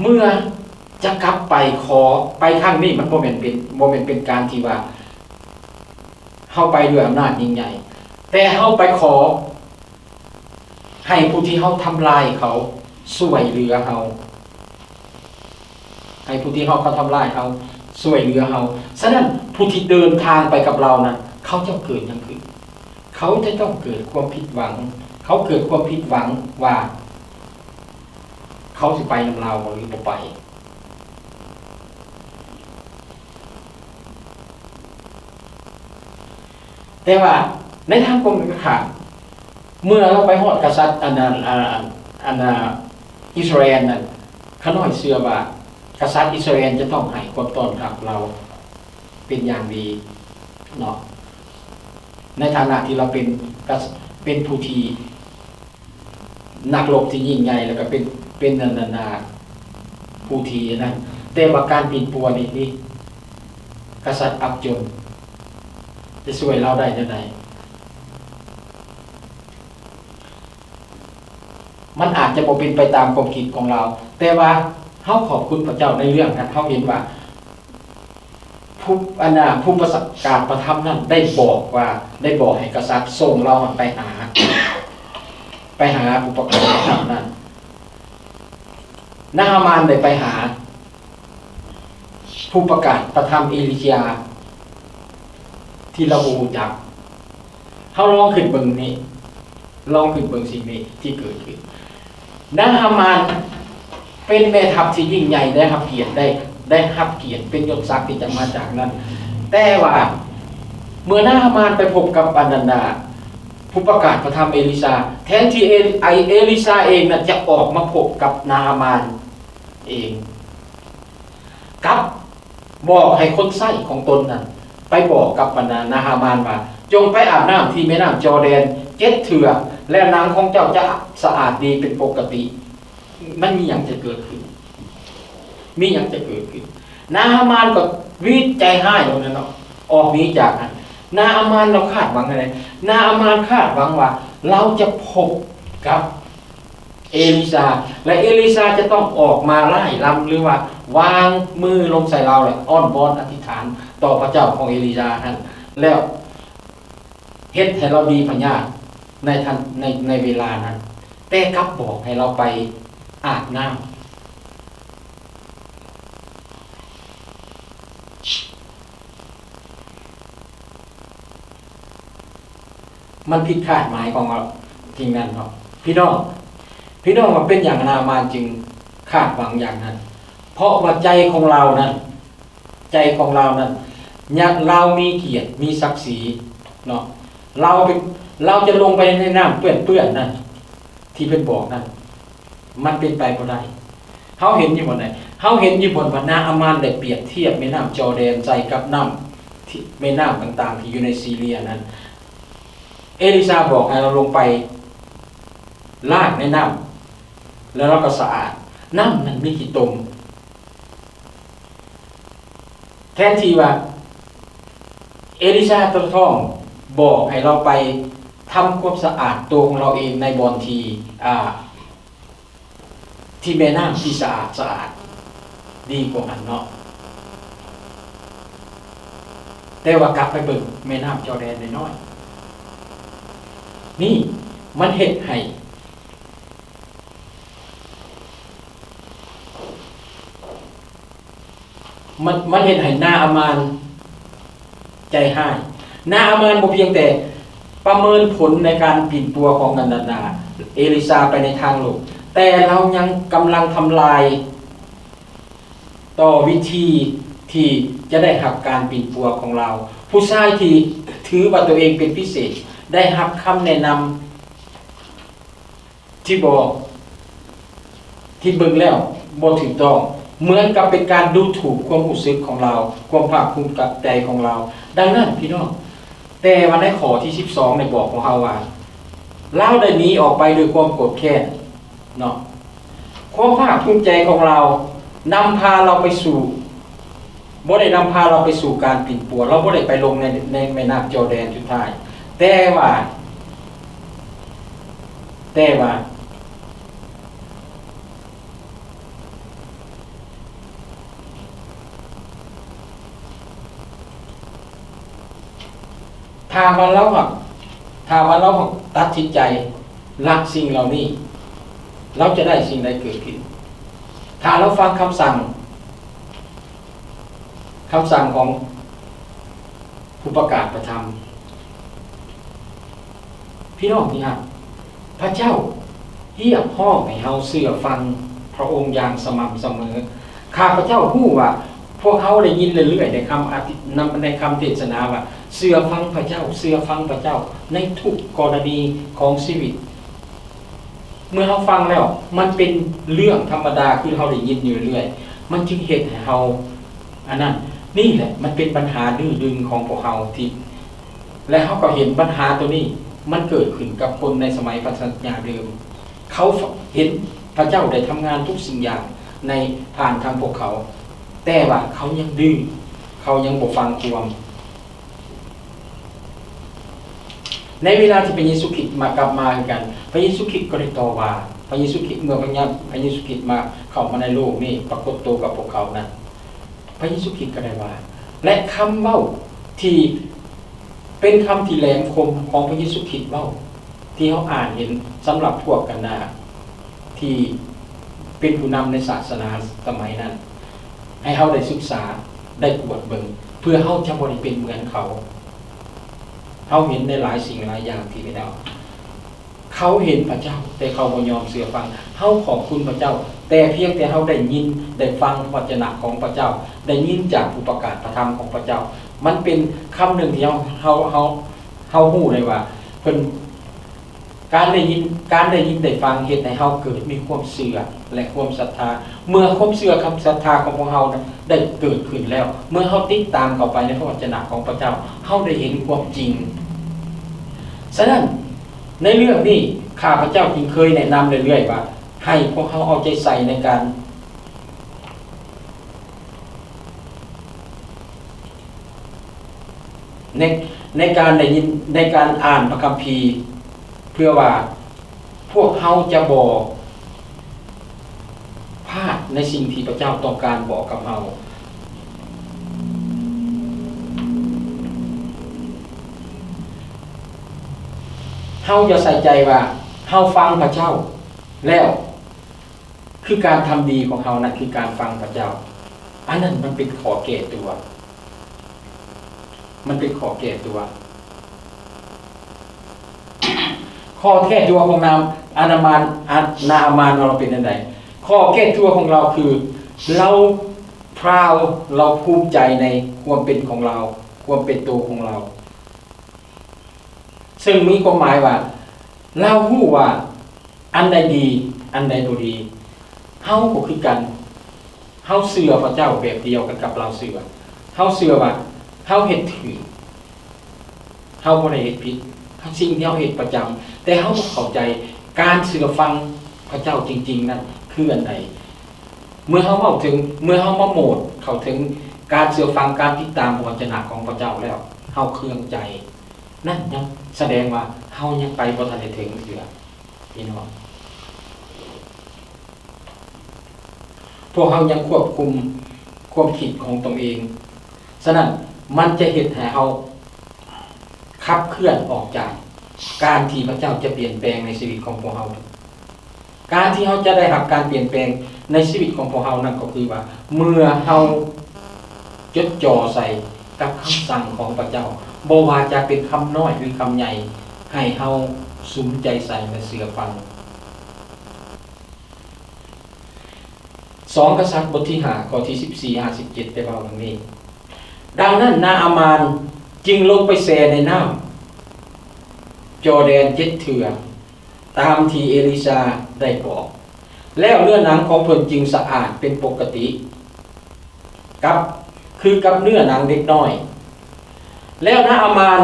เมื่อจะกลับไปขอไปทางนี้มันโมเมนเป็นการที่ว่าเข้าไปด้วยอำนาจยิ่งใหญ่แต่เข้าไปขอให้ผู้ที่เขาทำลายเขาช่วยเหลือเขาให้ผู้ที่เขาทำลายเขาช่วยเหลือเขาฉะนั้นผู้ที่เดินทางไปกับเรานั้นเขาจะเกิดอย่างคือเขาจะต้องเกิดความผิดหวังเขาเกิดความผิดหวังว่าเขาสิไปนำเราหรือบ่ไปแต่ว่าในทางกรมการเมื่อเราไปฮอดกษัตริย์อันอิสราเอลนั้นเขาน้อยเชื่อว่ากษัตริย์อิสราเอลจะต้องให้ความต้อนรับเราเป็นอย่างดีเนาะในฐานะที่เราเป็นผู้ที่นักรบที่ยิ่งใหญ่แล้วก็เป็นนาผู้ที่นั้นแต่ว่าการปีนปัวนี่กษัตริย์อับจนจะช่วยเราได้ยังไงมันอาจจะบ่เป็นไปตามความคิดของเราแต่ว่าเฮาขอบคุณพระเจ้าในเรื่องนั้นเฮาเห็นว่าผู้ประกาศประทับนั้นได้บอกให้กษัตริย์ส่งเราไปหาผู้ประกาศประทับนั้นนาฮามานได้ไปหาผู้ประกาศประทับเอลิยาที่เรารู้จักเฮาลองขึ้นเบิ่งนี่ลองขึ้นเบิ่งสิ่งนี้ที่เกิดขึ้นนาฮามานเป็นแม่ทัพที่ยิ่งใหญ่ได้รับเกียรติได้รับเกียรติเป็นยศศักดิ์ที่จะมาจากนั้นแต่ว่าเมื่อนาฮามานไปพบกับปานันดาผู้ประกาศประทับเอลิซาแทนที่เอลิซาเองน่ะจะออกมาพบกับนาฮามานเองกับบอกให้คนใส่ของตนนั้นไปบอกกับนาฮามานว่าจงไปอาบน้ำที่แม่น้ำจอร์แดน7 เทื่อและนางของเจ้าจะสะอาดดีเป็นปกติมันมีอย่างจะเกิดขึ้นนาฮามานก็วิตใจให้ตรงนั้นเนาะออกนี้จากนั้นนาฮามานเราคาดหวังอะไรนาฮามานคาดหวังว่าเราจะพบกับเอลิซาและเอลิซาจะต้องออกมาไล่ลำหรือว่าวางมือลงใส่เราเลยอ้อนวอนอธิษฐานต่อพระเจ้าของเอลิซาท่านแล้วเฮ็ดให้เราดีพญาในเวลานั้นแต่กลับบอกให้เราไปอาบน้ำมันผิดคาดหมายของเราจริงนั้นครับพี่น้องว่าเป็นอย่างนาฮามานจึงคาดหวังอย่างนั้นเพราะว่าใจของเรานั้นเรามีเกียรติมีศักดิ์ศรีเนาะเราจะลงไปในน้ำเปื้อนนั่นที่เป็นบอกนั่นมันเป็นไปบ่ได้เฮาเห็นอยู่บนไหนเฮาเห็นอยู่บนว่านาฮามานได้เปรียบเทียบแม่น้ำจอร์แดนใจกับน้ำที่แม่น้ำต่างๆที่อยู่ในซีเรียนั้นเอลิซาบอกให้เราลงไปลาดในน้ำแล้วเราก็สะอาดน้ำมันมีกี่ตมแทนที่ว่าเอลิซาตัวท่องบอกให้เราไปทำความสะอาดตัวของเราเองในบอนที่แม่น้ำที่สะอาดดีกว่าอันเนาะแต่ว่ากลับไปเบิ่งแม่น้ำจอร์แดนน้อยนี่มันเฮ็ดให้มันเฮ็ดให้นาฮามานใจหายนาฮามานบ่เพียงแต่ไป ประเมินผลในการปิดตัวของนันดาเอลิซาไปในทางโลกแต่เรายังกำลังทำลายต่อวิธีที่จะได้รับการปิดตัวของเราผู้ชายที่ถือว่าตัวเองเป็นพิเศษได้รับคำแนะนำที่บอกที่เบิ่งแล้วบ่ถูกต้องเหมือนกับเป็นการดูถูกความรู้สึกของเราความภาคภูมิใจของเราดังนั้นพี่น้องแต่วันในข้อที่12ในบอกของเฮาว่าเราได้หนีออกไปด้วยความโกรธแค้นเนาะความภาคภูมิใจของเรานำพาเราไปสู่บ่ได้นำพาเราไปสู่การปิ่นปัวเราบ่ได้ไปลงในแม่น้ำจอร์แดนสุดท้ายแต่ว่าถ้าว่าเราตัดสินใจละสิ่งเหล่านี้เราจะได้สิ่งใดเกิดขึ้นถ้าเราฟังคำสั่งของผู้ประกาศประธรรมพี่น้องนี่ครับพระเจ้าเรียกห้องให้เฮาเชื่อฟังพระองค์อย่างสม่ำเสมอข้าพระเจ้าฮู้ว่าพวกเขาได้ยินเรื่อยๆในคำเทศนาว่าเชื่อฟังพระเจ้าเชื่อฟังพระเจ้าในทุกกรณีของชีวิตเมื่อเราฟังแล้วมันเป็นเรื่องธรรมดาคือเราได้ยินอยู่เรื่อยมันจึงเฮ็ดให้เราอันนั้นนี่แหละมันเป็นปัญหาดื้อดึงของพวกเราที่และเขาก็เห็นปัญหาตัวนี้มันเกิดขึ้นกับคนในสมัยพันธสัญญาเดิมเขาเห็นพระเจ้าได้ทำงานทุกสิ่งอย่างในผ่านทางพวกเขาแต่ว่าเขายังดื้อเขายังบ่ฟังความในเวลาที่พระเยซูคริสต์มากลับมากันพระเยซูคริสต์ก็ได้ต่อว่าพระเยซูคริสต์เมื่อพระเยซูคริสต์มาเข้ามาในโลกนี้ปรากฏตัวกับพวกเขานั้นพระเยซูคริสต์ก็ได้ว่าและคำเว้าที่เป็นคำที่แหลมคมของพระเยซูคริสต์เว้าที่เขาอ่านเห็นสำหรับพวกกันนาที่เป็นผู้นำในศาสนาสมัยนั้นให้เขาได้ศึกษาได้กวดเบิ่งเพื่อเขาจะบ่ได้เป็นเหมือนเขาเห็นในหลายสิ่งหลายอย่างที่ไม่ได้เขาเห็นพระเจ้าแต่เขาบ่ยอมเชื่อฟังเขาขอบคุณพระเจ้าแต่เพียงแต่เขาได้ยินได้ฟังวจนะของพระเจ้าได้ยินจากผู้ประกาศพระธรรมของพระเจ้ามันเป็นคำหนึ่งที่เขาฮู้เลยว่าเพิ่นการได้ยินได้ฟังเฮ็ดให้เฮาเกิดมีความเชื่อและความศรัทธาเมื่อความเชื่อความศรัทธาของพวกเฮาได้เกิดขึ้นแล้วเมื่อเฮาติดตามเข้าไปในพระวจนะของพระเจ้าเฮาได้เห็นความจริงฉะนั้นในเรื่องนี้ข้าพเจ้าจึงเคยแนะนำเรื่อยๆว่าให้พวกเฮาเอาใจใส่ในการได้ยินในการอ่านพระคัมภีร์เพื่อว่าพวกเฮาจะบอกพลาดในสิ่งที่พระเจ้าต้องการบอกกับเฮาอย่าใส่ใจว่าเฮาฟังพระเจ้าแล้วคือการทำดีของเฮานั้นคือการฟังพระเจ้าอันนั้นมันเป็นขอแก่ตัวข้อแก้ตัวของนาอามานเราเป็นยังไงข้อแก้ตัวของเราคือเราพราวเราภูมิใจในความเป็นของเราความเป็นตัวของเราซึ่งมีความหมายว่าเรารู้ว่าอันใดดีอันใดบ่ดีเฮาก็คือกันเฮาเชื่อพระเจ้าแบบเดียวกันกับเราเชื่อเฮาเชื่อว่าเฮาเฮ็ดถูกเฮาบ่ได้เฮ็ดผิดสิ่งที่เฮาเฮ็ดประจำแต่เฮาบ่เข้าใจการเชื่อฟังพระเจ้าจริงๆนั้นคืออันใดเมื่อเฮามาโหมดเข้าถึงการเชื่อฟังการติดตามพระวจนะของพระเจ้าแล้วเฮาเครื่องใจนั่นยังแสดงว่าเฮายังไปบ่ทันได้ถึงเทื่อพี่น้องพวกเฮายังควบคุมความคิดของตนเองฉะนั้นมันจะเฮ็ดให้เฮาขับเคลื่อนออกจากการที่พระเจ้าจะเปลี่ยนแปลงในชีวิตของพวกเฮาการที่เฮาจะได้รับการเปลี่ยนแปลงในชีวิตของพวกเฮานั่นก็คือว่าเมื่อเฮาจดจ่อใส่กับคำสั่งของพระเจ้าบ่ว่าจะเป็นคำน้อยหรือคำใหญ่ ให้เฮาสุมใจใส่และเสือฟัง2กษัตริย์บทที่5ข้อที่14 57ได้เว้าดังนี้ดังนั้นนาอามานจึงลงไปแช่ในน้ำจอร์แดน7เทื่อตามที่เอลิซาได้บอกแล้วเนื้อหนังของเพิ่นจึงสะอาดเป็นปกติกับเนื้อหนังเด็กน้อยแล้วนาอามาน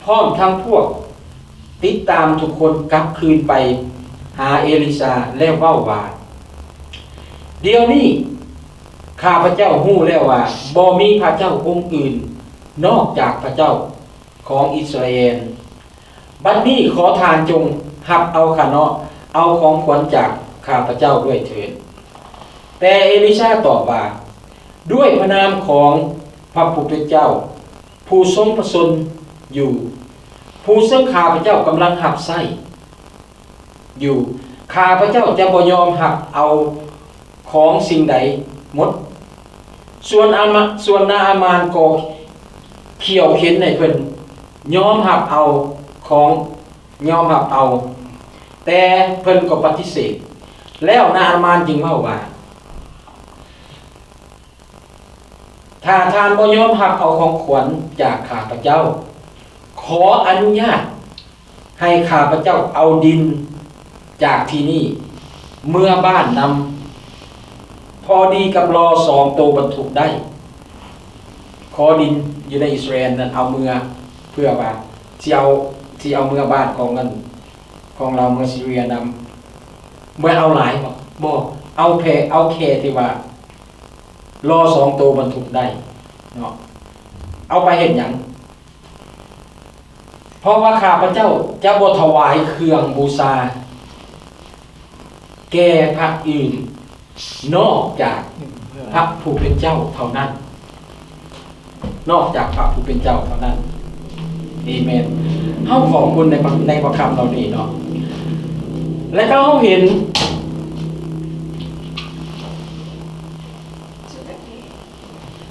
พร้อมทั้งพวกติดตามทุกคนกลับคืนไปหาเอลิซาแล้วเว้าว่าเดี๋ยวนี้ข้าพเจ้าฮู้แล้วว่าบ่มีพระเจ้าองค์อื่นนอกจากพระเจ้าของอิสราเอลบัดนี้ขอทานจงรับเอาขะเนาะเอาของขวัญจากข้าพเจ้าด้วยเถิดแต่เอลิชาตอบว่าด้วยพระนามของพระผู้เป็นเจ้าผู้ทรงประสนอยู่ผู้ซึ่งข้าพเจ้ากำลังหับไส้อยู่ข้าพเจ้าจะบ่ยอมหับเอาของสิ่งใดหมดส่วนนาอามานก็เขี่ยวเข็นให้เพิ่นยอมหับเอาของยอมหับเอาแต่เพิ่นก็ปฏิเสธแล้วนาอามานจึงเว้าว่าถ้าท่านบ่ยอมหับเอาของขวัญจากข้าพเจ้าขออนุญาตให้ข้าพเจ้าเอาดินจากที่นี่เมื่อบ้านนำพอดีกับรอ2ตัวบรรทุกได้ขอดินอยู่ในอิสราเอลนั้นเอาเมื่อเพื่อว่าที่เอาเมื่อบ้านของนั้นของเราเมื่อซีเรียนำเมื่อเอาหลายบ่เอาแค่ที่ว่ารอ2ตัวบรรทุกได้เนาะเอาไปเฮ็ดหยังเพราะว่าข้าพเจ้าจะบ่ถวายเครื่องบูชาแก่พระอื่นนอกจากพระผู้เป็นเจ้าเท่านั้นนอกจากพระผู้เป็นเจ้าเท่านั้นอาเมนเฮาขอบคุณในพระคำเหล่านี้เนาะและก็เฮาเห็น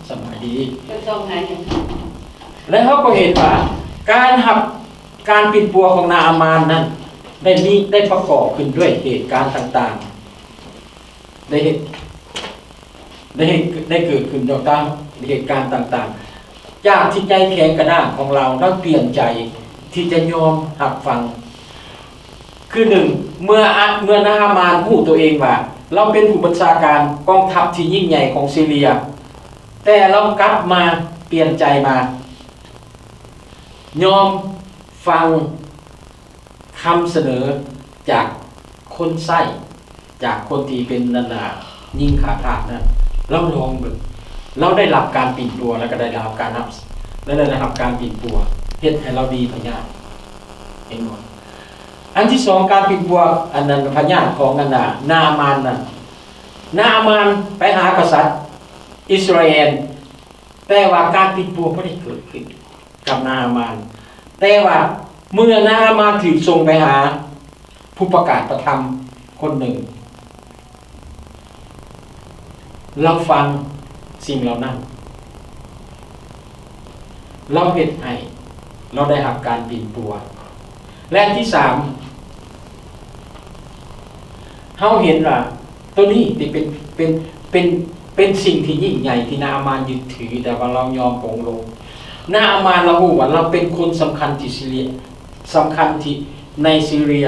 สมัยดีและเขาก็เห็นว่าการปิดปัวของนาอามานนั้นได้ประกอบขึ้นด้วยเหตุการณ์ต่างๆได้เกิดขึ้นจากเหตุการณ์ต่างๆจากที่ใจแข็งกระด้างของเราเราเปลี่ยนใจที่จะยอมรับฟังคือหนึ่งเมื่อนาอามานรู้ตัวเองว่าเราเป็นผู้บัญชาการกองทัพที่ยิ่งใหญ่ของซีเรียแต่เรากลับมาเปลี่ยนใจมายอมฟังคำเสนอจากคนไส้จากคนที่เป็นยิ่งขาทาสนั่นเราลองเบิ่งเราได้รับการปิ่นปัวแล้วก็ได้รับการการปิ่นปัวเฮ็ดให้เราดีพญาเห็นบ่อันที่สองการปิ่นปัวอันนั้นพญาของนาอามานนั่นนาอามานไปหากษัตริย์อิสราเอลแต่ว่าการปิดปัวไม่ได้เกิดขึ้นกับนาอามานแต่ว่าเมื่อนาอามานถูกส่งไปหาผู้ประกาศประธรรมคนหนึ่งเราฟังสิ่งเหล่านั้นเราเฮ็ดให้เราได้รับการปิดปัวและที่สามเฮาเห็นว่าตัวนี้ที่เป็นสิ่งที่ยิ่งใหญ่ที่นาอามานยึดถือแต่ว่าเรายอมปลงลงนาอามานเรารู้ว่าเราเป็นคนสำคัญที่ซีเรียสำคัญที่ในซีเรีย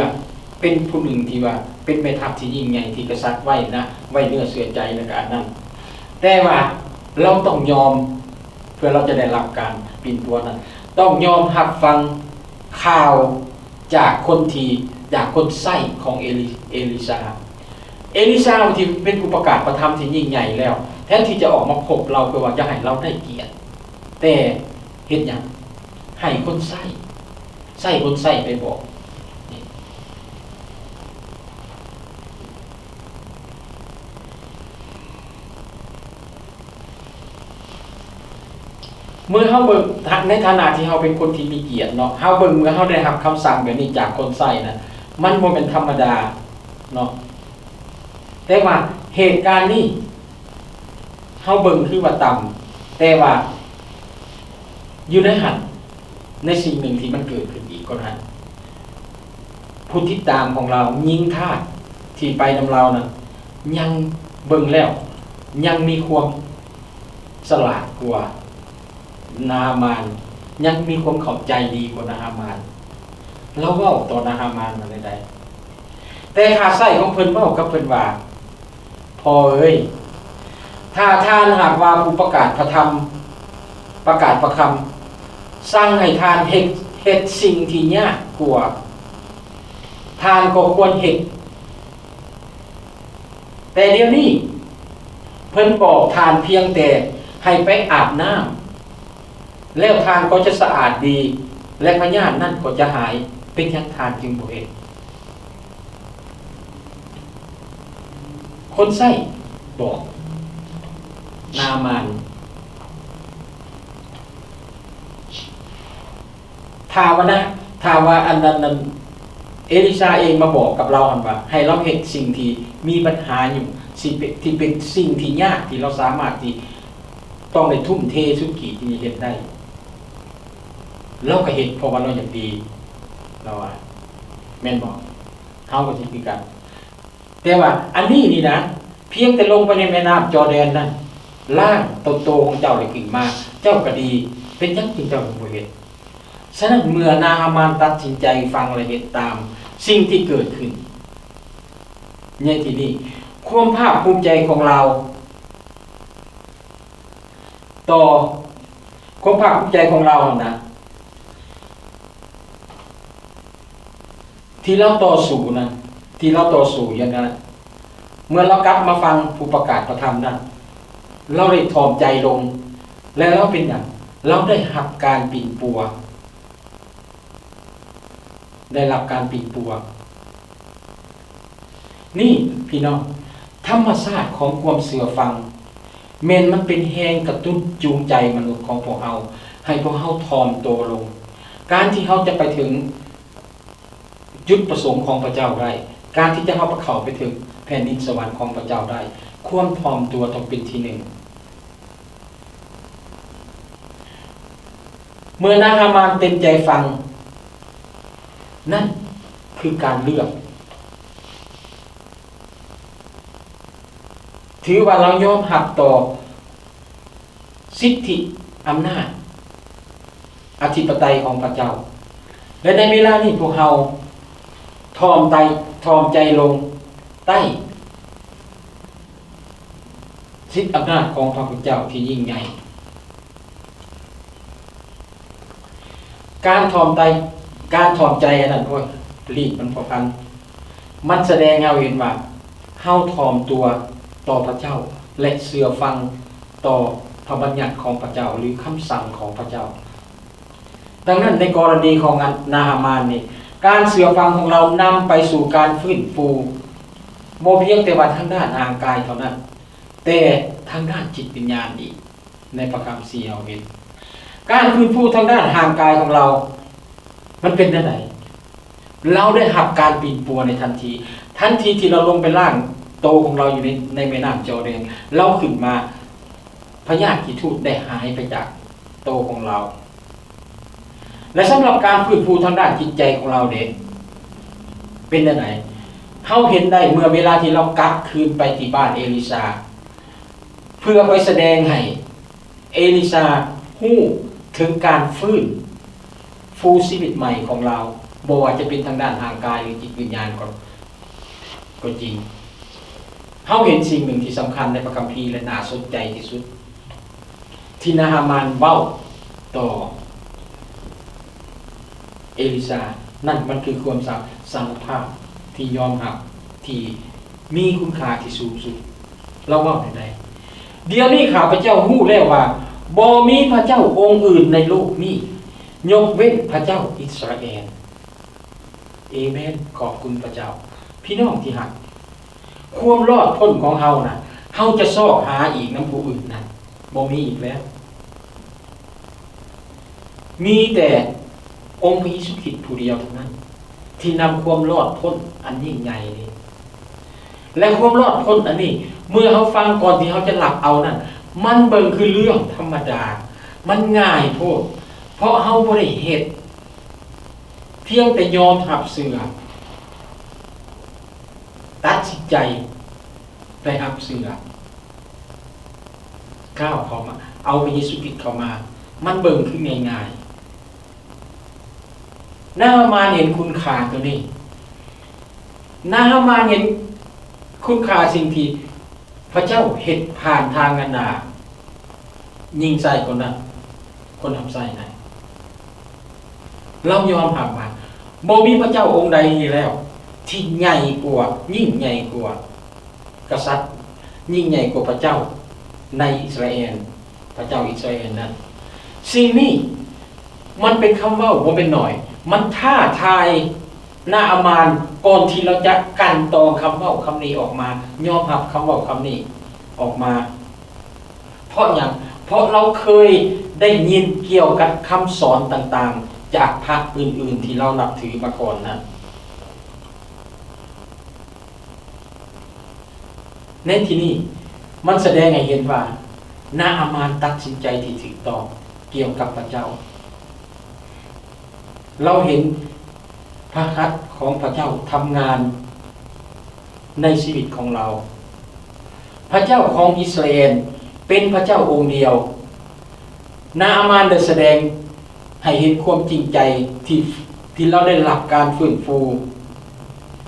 เป็นผู้หนึ่งที่ว่าเป็นแม่ทัพที่ยิ่งใหญ่ที่กษัตริย์ไว้เนื้อเชื่อใจในการนั้นแต่ว่าเราต้องยอมเพื่อเราจะได้รับการปิ่นปัวนั้นต้องยอมรับฟังข่าวจากคนไส้ของเอลิซาที่เป็นผู้ประกาศประธรรมที่ยิ่งใหญ่แล้วแทนที่จะออกมาพบเราเพื่อว่าจะให้เราได้เกียรติแต่เฮ็ดหยังให้คนไส้คนไส้ไปบอกเมื่อเฮาเบิ่งในฐานะที่เฮาเป็นคนที่มีเกียรติเนาะเฮาเบิ่งเมื่อเฮาได้รับคำสั่งแบบนี้จากคนไส้นะมันบ่เป็นธรรมดาเนาะแต่ว่าเหตุการณ์นี้เฮาเบิ่งคือว่าต่ำแต่ว่าอยู่ในหันในสิ่งหนึ่งที่มันเกิดขึ้นอีกก็นั้น ผู้ติดตามของเรายิงทาสที่ไปนำเรานะยังเบิ่งแล้วยังมีความสลาดกว่านาฮามานยังมีความเข้าใจดีกว่านาฮามานเราเว้าต่อนาฮามานมาได้แต่ขาใส่ของเพิ่นเว้ากับเพิ่นว่าพอเอ้ยถ้าท่านหากว่าผู้ประกาศพระธรรมประกาศพระคำสร้างให้ทานเฮ็ดสิ่งที่ยากกว่าทานก็ควรเฮ็ดแต่เดี๋ยวนี้เพิ่นบอกทานเพียงแต่ให้ไปอาบน้ำแล้วทานก็จะสะอาดดีและพยาธินั่นก็จะหายเป็นยังทานจึงบ่เฮ็ดคนไส้บอกนามานถามว่าอันนั้นเอลิซาเองมาบอกกับเราอันว่าให้เราเฮ็ดสิ่งที่มีปัญหาอยู่ที่เป็นสิ่งที่ยากที่เราสามารถที่ต้องได้ทุ่มเทสุดขีดที่เฮ็ดได้เราก็เฮ็ดเพราะว่าเราอยากดีเราว่าแม่นบ่เฮาก็สิคือกันแต่ว่าอันนี้นี่นะเพียงแต่ลงไปในแม่น้ำจอร์แดนนั่นล่างโตๆของเจ้าได้ขึ้นมาเจ้าก็ดีเป็นจังจริงเจ้าบ่เฮ็ดฉะนั้นเมื่อนาฮามานตัดสินใจฟังและเฮ็ดตามสิ่งที่เกิดขึ้นในที่นี้ความภาคภูมิใจของเราต่อความภาคภูมิใจของเรานะที่เราต่อสู้นะที่เราต่อสู้อย่างนั้นเมื่อเรากลับมาฟังผู้ประกาศพระธรรมนั้นเราได้ถ่อมใจลงแล้วเราเป็นอย่างเราได้รับการปิ่นปัวได้รับการปิ่นปัวนี่พี่น้องธรรมชาติของความเสื่อฟังมันเป็นแรงกระตุ้นจูงใจมนุษย์ของพวกเราให้พวกเราถ่อมตัวลงการที่เราจะไปถึงจุดประสงค์ของพระเจ้าได้การที่จะเข้าไปถึงแผ่นดินสวรรค์ของพระเจ้าได้ความถ่อมตัวต้องเป็นที่หนึ่งเมื่อนาฮามานเต็มใจฟังนั่นคือการเลือกถือว่าเรายอมรับต่อสิทธิอำนาจอธิปไตยของพระเจ้าและในเวลานี้พวกเราถ่อมใจลงใต้สิทธิอำนาจของพระพุทธเจ้าที่ยิ่งใหญ่การถ่อมใจอันนั้นโอ้ยรีบมันพอพันมันแสดงให้เราเห็นว่าเฮาถ่อมตัวต่อพระเจ้าและเชื่อฟังต่อพระบัญญัติของพระเจ้าหรือคำสั่งของพระเจ้าดังนั้นในกรณีของนาฮามานนี่การเชื่อฟังของเรานำไปสู่การฟื้นฟูบ่เพียงแต่ว่าทางด้านร่างกายเท่านั้นแต่ทางด้านจิตวิญญาณอีกในพระคำ4เอาเห็นการฟื้นฟูทางด้านร่างกายของเรามันเป็นจังได๋เราได้รับการปิ่นปัวในทันทีที่เราลงไปล่างโตของเราอยู่ในแม่น้ำจอร์แดนเราขึ้นมาพยาธิทูตได้หายไปจากโตของเราและสำหรับการฟื้นฟูทางด้านจิตใจของเราเด็กเป็นจังได๋เฮาเห็นได้เมื่อเวลาที่เรากลับคืนไปที่บ้านเอลิซาเพื่อไปแสดงให้เอลิซาฮู้ถึงการฟื้นฟูชีวิตใหม่ของเราบ่ว่าจะเป็นทางด้านร่างกายหรือจิตวิญญาณก็จริงเฮาเห็นสิ่งหนึ่งที่สำคัญในพระคัมภีร์และน่าสนใจที่สุดที่นาฮามานเว้าต่อเอลิซานั่นมันคือความสารภาพที่ยอมรับที่มีคุณค่าที่สูงสุดเราเว้าได้ เดี๋ยวนี้ข้าพเจ้าฮู้แล้วว่าบ่มีพระเจ้าองค์อื่นในโลกนี้ยกเว้นพระเจ้าอิสราเอลเอเมนขอบคุณพระเจ้าพี่น้องที่รักความรอดพ้นของเฮาน่ะเฮาจะซอกหาอีกนำผู้อื่นน่ะบ่มีอีกแล้วมีแต่องค์พระเยซูคริสต์ผู้เดียวเท่านั้นที่นำความรอดพ้นอันยิ่งใหญ่นี้และความรอดพ้นอันนี้เมื่อเฮาฟังก่อนที่เฮาจะหลับเอานั่นมันเบิ่งคือเรื่องธรรมดามันง่ายโพดเพราะเฮาบ่ได้เฮ็ดเพียงแต่ยอมรับเชื่อ ตัดสินใจไปรับเสือก้าวเข้ามาเอาพระเยซูคริสต์เข้ามามันเบิ่งขึ้นง่ายๆนาฮามานเห็นคุณค่าตัวนี้นาฮามานเห็นคุณค่าสิ่งที่พระเจ้าเฮ็ดผ่านทางนานายิงใส่คนนั้นคนทำใส่ไหนเรายอมรับว่าบ่มีพระเจ้าองค์ใดแล้วที่ใหญ่กว่ายิ่งใหญ่กว่ากษัตริย์ยิ่งใหญ่กว่าพระเจ้าในอิสราเอลพระเจ้าอิสราเอลนั้นสิ่งนี้มันเป็นคำเว้าบ่เป็นหน่อยมันท้าทายนาอามานก่อนที่เราจะกันตองคำเว้าคำนี้ออกมายอมรับคำเว้าคำนี้ออกมาเพราะอย่างเพราะเราเคยได้ยินเกี่ยวกับคำสอนต่างๆจากพระอื่นๆที่เรานับถือมาก่อนนะในที่นี้มันแสดงให้เห็นว่านาอามานตัดสินใจที่ถูกต้องเกี่ยวกับพระเจ้าเราเห็นพระหัตถ์ของพระเจ้าทำงานในชีวิตของเราพระเจ้าของอิสราเอลเป็นพระเจ้าองค์เดียวนาอามานได้แสดงให้เห็นความจริงใจที่เราได้รับการฟื้นฟู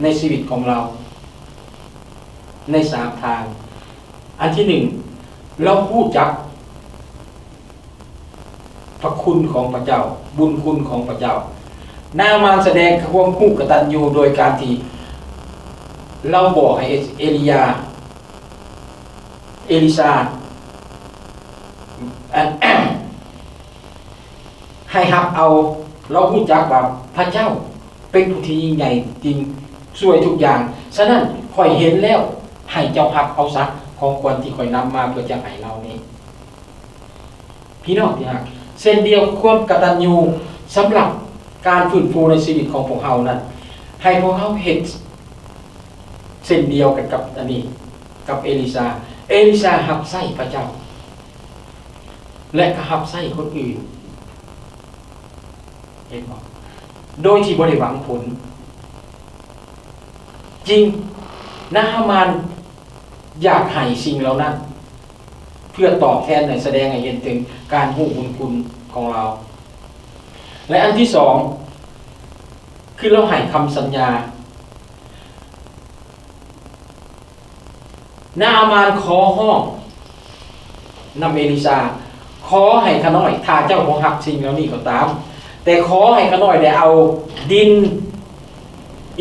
ในชีวิตของเราใน3ทางอันที่1เราพูดจักพระคุณของพระเจ้าบุญคุณของพระเจ้านาอามานแสดงความรู้กตัญญูโดยการที่เราบอกให้เอลิซาให้รับเอาเรารู้จักว่าพระเจ้าเป็นผู้ที่ยิ่งใหญ่จริงช่วยทุกอย่างฉะนั้นข่อยเห็นแล้วให้เจ้ารับเอาซะของควรที่ข่อยนำมาเพื่อจะให้เรานี้พี่น้องที่รักเส้นเดียวความกตัญญูสำหรับการฟื้นฟูในชีวิตของพวกเรานั้นให้พวกเราเห็นเส้นเดียวกันกับอันนี้กับเอลิซารับใช้พระเจ้าและก็รับใช้คนอื่นเห็นบ่โดยที่บ่ได้หวังผลจริงนาฮามานอยากให้สิ่งเหล่านั้นเพื่อตอบแทนในแสดงให้เห็นถึงการรู้บุญคุณของเราและอันที่2คือเราให้คำสัญญานาอามานขอห้องนำเอลิซาขอให้ข้าน้อยถ้าเจ้าบ่ฮักสิ่งเหล่านี้ก็ตามแต่ขอให้ข้าน้อยได้เอาดิน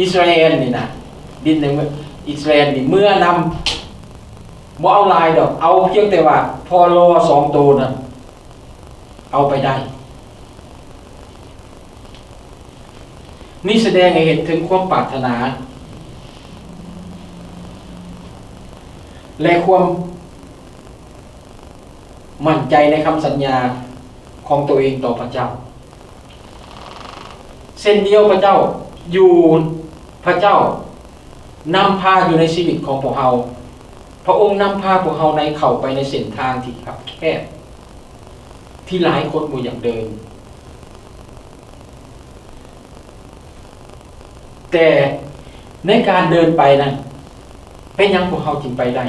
อิสราเอลนี่นะดินในเมืองอิสราเอลนี่เมื่อนำบ่เอาลายดอกเอาเพียงแต่ว่าพอรอ2ตัวนะเอาไปได้นี่แสดงให้เห็นถึงความปรารถนาและความมั่นใจในคำสัญญาของตัวเองต่อพระเจ้าเส้นเดียวพระเจ้าอยู่พระเจ้านำพาอยู่ในชีวิตของพวกเราพระองค์นำพาพวกเราในเข้าไปในเส้นทางที่คับแคบที่หลายคนบ่อยากเดินแต่ในการเดินไปนั้นเป็นยังพวกเขาจึงไปได้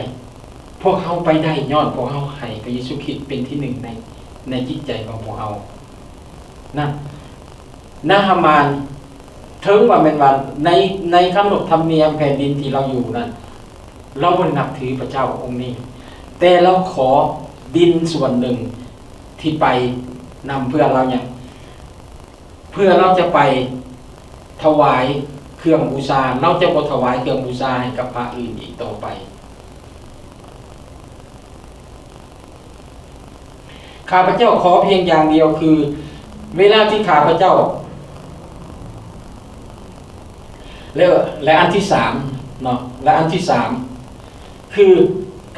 พวกเขาไปได้ย้อนพวกเขาให้พระเยซูคริสต์เป็นที่1ในจิตใจของพวกเขานะนาฮามานถึงว่าเป็นว่าในขนบธรรมเนียมแผ่นดินที่เราอยู่นั้นเราบ่นับถือพระเจ้าองค์นี้แต่เราขอดินส่วนหนึ่งที่ไปนำเพื่อเราเนี่ยเพื่อเราจะไปถวายเครื่องบูชาเราจะบ่ถวายเครื่องบูชาให้กับพระอื่นอีกต่อไปข้าพเจ้าขอเพียงอย่างเดียวคือเวลาที่ข้าพเจ้าและอันที่3เนาะและอันที่3คือ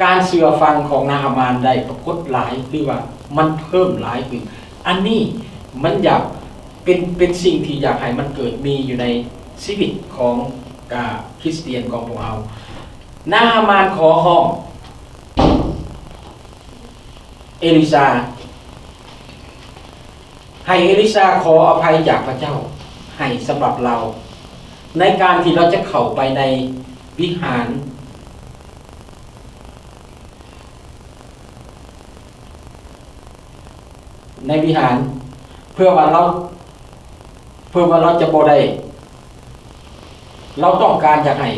การเชื่อฟังของนาฮามานได้ปรากฏหลายหรือว่ามันเพิ่มหลายขึ้นอันนี้มันอยากเป็นสิ่งที่อยากให้มันเกิดมีอยู่ในชีวิตของคริสเตียนของพวกเรานาฮามานขอห้องเอลิซาให้เอลิซาขออภัยจากพระเจ้าให้สำหรับเราในการที่เราจะเข้าไปใน วิหารในวิหารเพื่อว่าเราจะบ่ได้เราต้องการอยากให้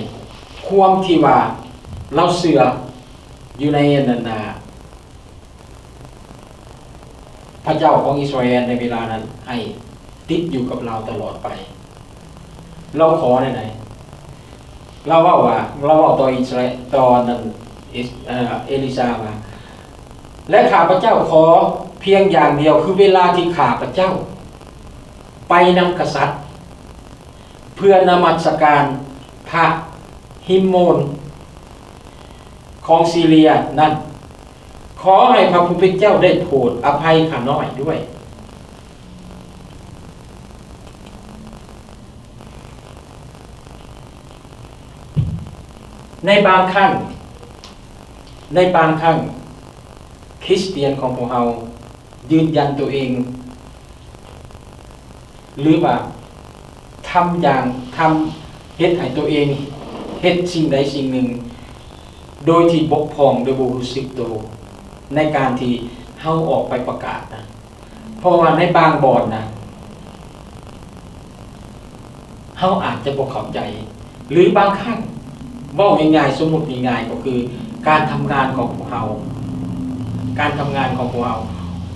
ความที่ว่าเราเชื่ออยู่ในนันนาพระเจ้าของอิสราเอลในเวลานั้นให้ติดอยู่กับเราตลอดไปเราขอไหนเราว่าต่ออิสราเอลตอนนั้นเอลิซามาและข้าพเจ้าขอเพียงอย่างเดียวคือเวลาที่ข้าพเจ้าไปนำกษัตริย์เพื่อนมัสการพระฮิมโมนของซีเรียนั่นขอให้พระผู้เป็นเจ้าได้โปรดอภัยข้าน้อยด้วยในบางครั้งคริสเตียนของพวกเรายืนยันตัวเองหรือว่าทำเฮ็ดให้ตัวเองเฮ็ดสิ่งใดสิ่งหนึ่งโดยที่บกพร่องโดยบ่รู้สึกตัวในการที่เฮาออกไปประกาศนะเพราะว่าในบางบอนนะเฮาอาจจะบ่เข้าใจหรือบางครั้งเว้าง่ายๆสมมุติง่ายๆก็คือการทำงานของพวกเรา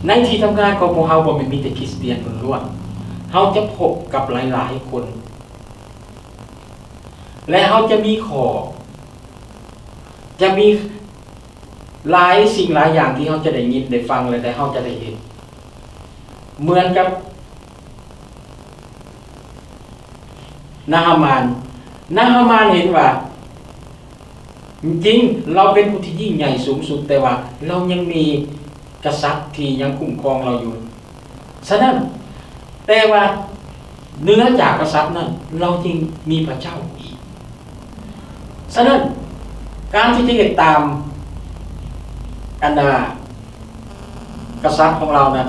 ในที่ทำงานของพวกเราบ่แม่นมีแต่คริสเตียนล้วนๆเฮาจะพบกับหลายๆคนและเฮาจะมีหลายสิ่งหลายอย่างที่เฮาจะได้ยินได้ฟังและเฮาจะได้เห็นเหมือนกับนาฮามานเห็นว่าจริงๆเราเป็นผู้ที่ยิ่งใหญ่สูงสุดแต่ว่าเรายังมีกษัตริย์ที่ยังคุ้มครองเราอยู่ฉะนั้นแต่ว่าเหนือจากกษัตริย์นั้นเราจึงมีพระเจ้าอีกฉะนั้นการที่จะติดตามกษัตริย์ของเรานั้น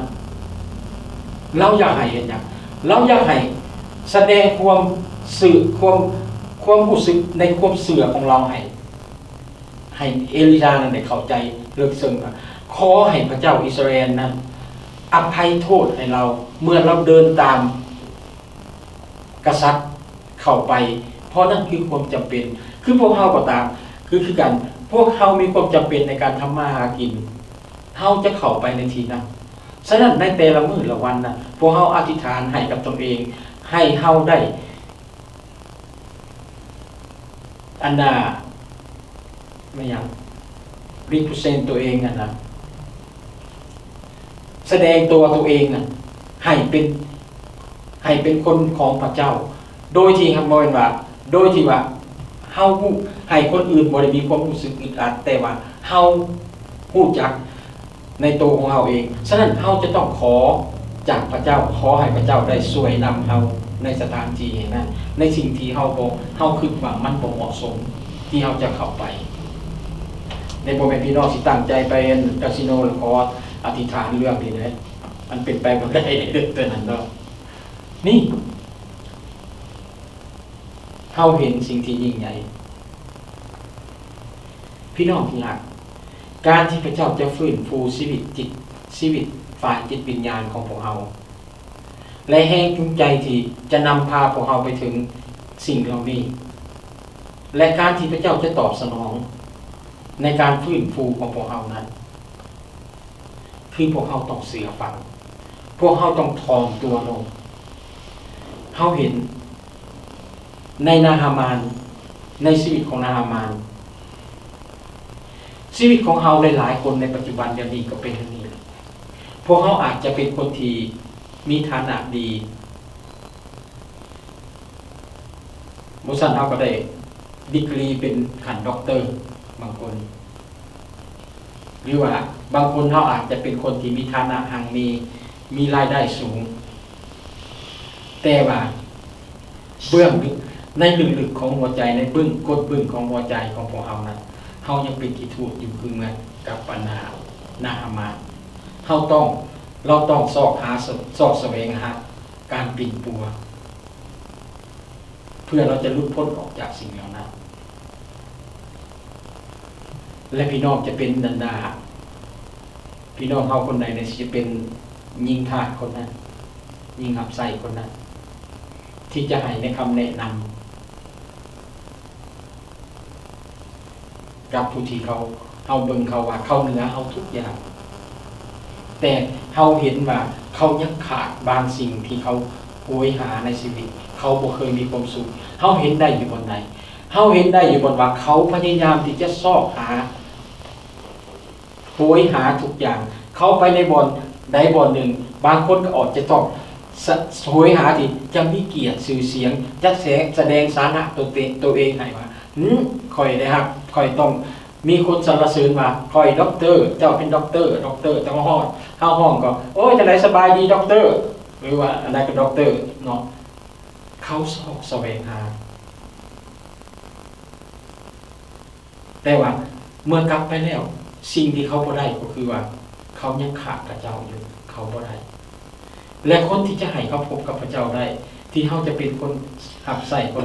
เราอยากให้เห็นอย่างเราอยากให้แสดงความรู้สึกในความเสื่อของเราให้เอลียานั้นได้เข้าใจลึกซึ้งขอให้พระเจ้าอิสราเอลนั้นอภัยโทษให้เราเมื่อเราเดินตามกษัตริย์เข้าไปเพราะนั่นคือความจำเป็นคือพวกเฮาก็ตามคือกันพวกเฮามีความจำเป็นในการทำมาหากินเฮาจะเข้าไปในที่นั้นฉะนั้นในแต่ละมื้อละวันน่ะพวกเฮาอธิษฐานให้กับตนเองให้เฮาได้ไม่ยัง represent ตัวเองนะแสดงตัวเองให้เป็นคนของพระเจ้าโดยที่บ่แม่นว่าโดยที่ว่าเฮาให้คนอื่นบ่ได้มีความรู้สึกอึดอัดแต่ว่าเฮารู้จักในตัวของเฮาเองฉะนั้นเฮาจะต้องขอจากพระเจ้าขอให้พระเจ้าได้ช่วยนำเฮาในสถานที่นั้นในสิ่งที่เฮาคิดว่ามันบ่เหมาะสมที่เฮาจะเข้าไปในพ่อแม่พี่น้องสิตั้งใจไปคาสิโนแล้วขออธิษฐานเรื่องนี้ได้มันเป็นไปบ่ได้เด้อตัวนั้นเนาะนี่เฮาเห็นสิ่งที่ยิ่งใหญ่พี่น้องที่รักการที่พระเจ้าจะฟื้นฟูชีวิตฝ่ายจิตวิญญาณของพวกเฮาและแรงจูงใจที่จะนำพาพวกเฮาไปถึงสิ่งเหล่านี้และการที่พระเจ้าจะตอบสนองในการฟื้นฟูของพวกเฮานั้นคือพวกเฮาต้องเชื่อฟังพวกเฮาต้องถ่อมตัวลงเฮาเห็นในนาฮามานในชีวิตของนาฮามานชีวิตของเฮาหลายๆคนในปัจจุบันเดี๋ยวนี้ก็เป็นอย่างนี้พวกเฮาอาจจะเป็นคนที่มีฐานะดีมุสันเฮาก็ได้ดีกรีเป็นขั้นด็อกเตอร์บางคนหรือว่าบางคนเขาอาจจะเป็นคนที่มีฐานะห่างมีรายได้สูงแต่ว่าเบื้องลึกในลึกๆของหัวใจในกดบึ้งของหัวใจของพวกเรานั้นเฮายังเป็นกิทูตอยู่คือเหมือนกับนาฮามานเราต้องสอบแสวงหาการปิ่นปัวเพื่อเราจะหลุดพ้นออกจากสิ่งเหล่านั้น และพี่น้องจะเป็นนันดาพี่น้องเฮาคนใดในจะเป็นยิงทาสคนนั้นยิงหับใส่คนนั้นที่จะให้ในคำแนะนำกับผู้ที่เขาเฮาเบิ่งเขาว่าเขาเหนือเฮาทุกอย่างแต่เฮาเห็นว่าเขายังขาดบางสิ่งที่เขาโหยหาในชีวิตเขาบ่เคยมีความสุขเฮาเห็นได้อยู่บนไหนเฮาเห็นได้อยู่บนว่าเขาพยายามที่จะซอกหาโหยหาทุกอย่างเขาไปในบ่อนใดบ่อนหนึ่งบางคนก็ออกจะต้องโหยหาที่จะมีเกียรติชื่อเสียงจะแสดงสาระตัวเองให้ว่าค่อยนะครับค่อยต้องมีคนสรรเสริญว่าค่อยด็อกเตอร์เจ้าเป็นด็อกเตอร์จังห้องเข้าห้องก็โอ้ยจะไหนสบายดีด็อกเตอร์หรือว่าอะไรก็ด็อกเตอร์เนาะเขาสอบแสวงหาแต่ว่าเมื่อกลับไปแล้วสิ่งที่เขาบ่ได้ก็คือว่าเขายังขาดพระเจ้าอยู่เขาบ่ได้และคนที่จะให้เขาพบกับพระเจ้าได้ที่เขาจะเป็นคนหับใส่คน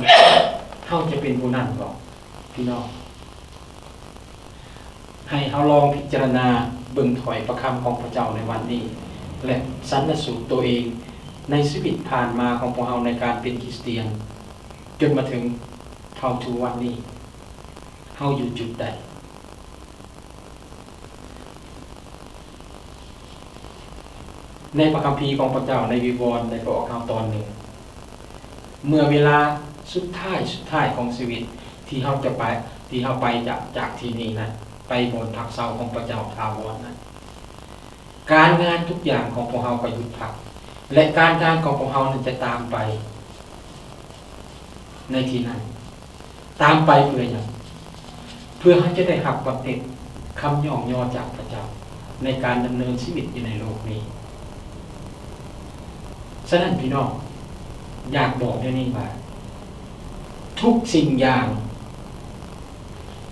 เขาจะเป็นผู้นั้นบอกพี่น้องให้เขาลองพิจารณาเบิ่งถอยพระคำของพระเจ้าในวันนี้และสรรเสริญตัวเองในชีวิตผ่านมาของพวกเราในการเป็นคริสเตียนจนมาถึงเท่าทุกวันนี้เขาอยู่จุดใดในพระคัมภีร์ของพระเจ้าในวิวรณ์ในพระออกข่าวตอนหนึ่งเมื่อเวลาสุดท้ายของชีวิตที่เขาจะไปจากที่นี่นะไปบนพักเศร้าของพระเจ้าทาวรนะการงานทุกอย่างของพวกเขาก็หยุดพักและการงานของพวกเขานั้นจะตามไปในที่นั้นตามไปเพื่ออย่างเพื่อเขาจะได้หักบัตรคำย่องย่อจากพระเจ้าในการดำเนินชีวิตอยู่ในโลกนี้ฉะนั้นพี่น้องอยากบอกได้นี่ว่าทุกสิ่งอย่าง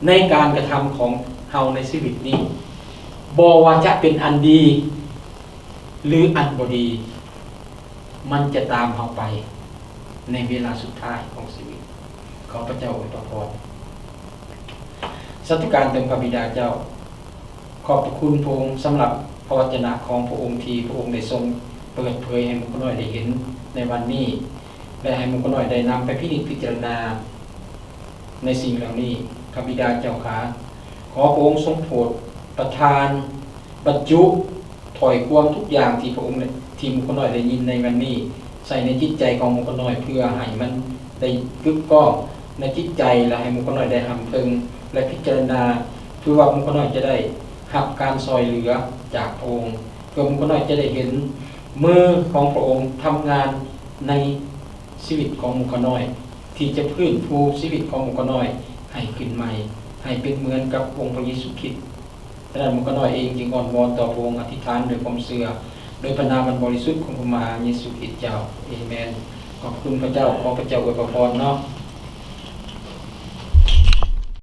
ในการกระทำของเฮาในชีวิตนี้บ่ว่าจะเป็นอันดีหรืออันบ่ดีมันจะตามเฮาไปในเวลาสุดท้ายของชีวิตขอพระเจ้าอวยพรสัตย์การเต็มพระบิดาเจ้าขอบพระคุณพระองค์สำหรับพระวจนะของพระองค์ที่พระองค์ได้ทรงเปิดเผยให้มุขน้อยได้เห็นในวันนี้และให้มุขน้อยได้นำไปพิจารณาในสิ่งเหล่านี้พระบิดาเจ้าขาขอพระองค์ทรงโปรดประทานบรรจุถอยความทุกอย่างที่พระองค์ที่มุขน้อยได้ยินในวันนี้ใส่ในจิตใจของมุขน้อยเพื่อให้มันได้กึกก้องในจิตใจและให้มุขน้อยได้หำเพิงและพิจารณาเพื่อว่ามุขน้อยจะได้รับการซอยเหลือจากพระองค์เพื่อมุขน้อยจะได้เห็นมือของพระองค์ทำงานในชีวิตของมุขน้อยที่จะพื้นฟูชีวิตของมุขน้อยให้ขึ้นใหม่ให้เป็นเหมือนกับองค์พระเยซูคริสต์ดังนั้นมุขน้อยเองจึงอ้อนวอนต่อพระองค์อธิษฐานโดยความเชื่อโดยพระนามอันบริสุทธิ์ของพระมหาเยซูคริสต์เจ้าเอเมนขอบคุณพระเจ้าขอพระเจ้าอวยพรเนาะ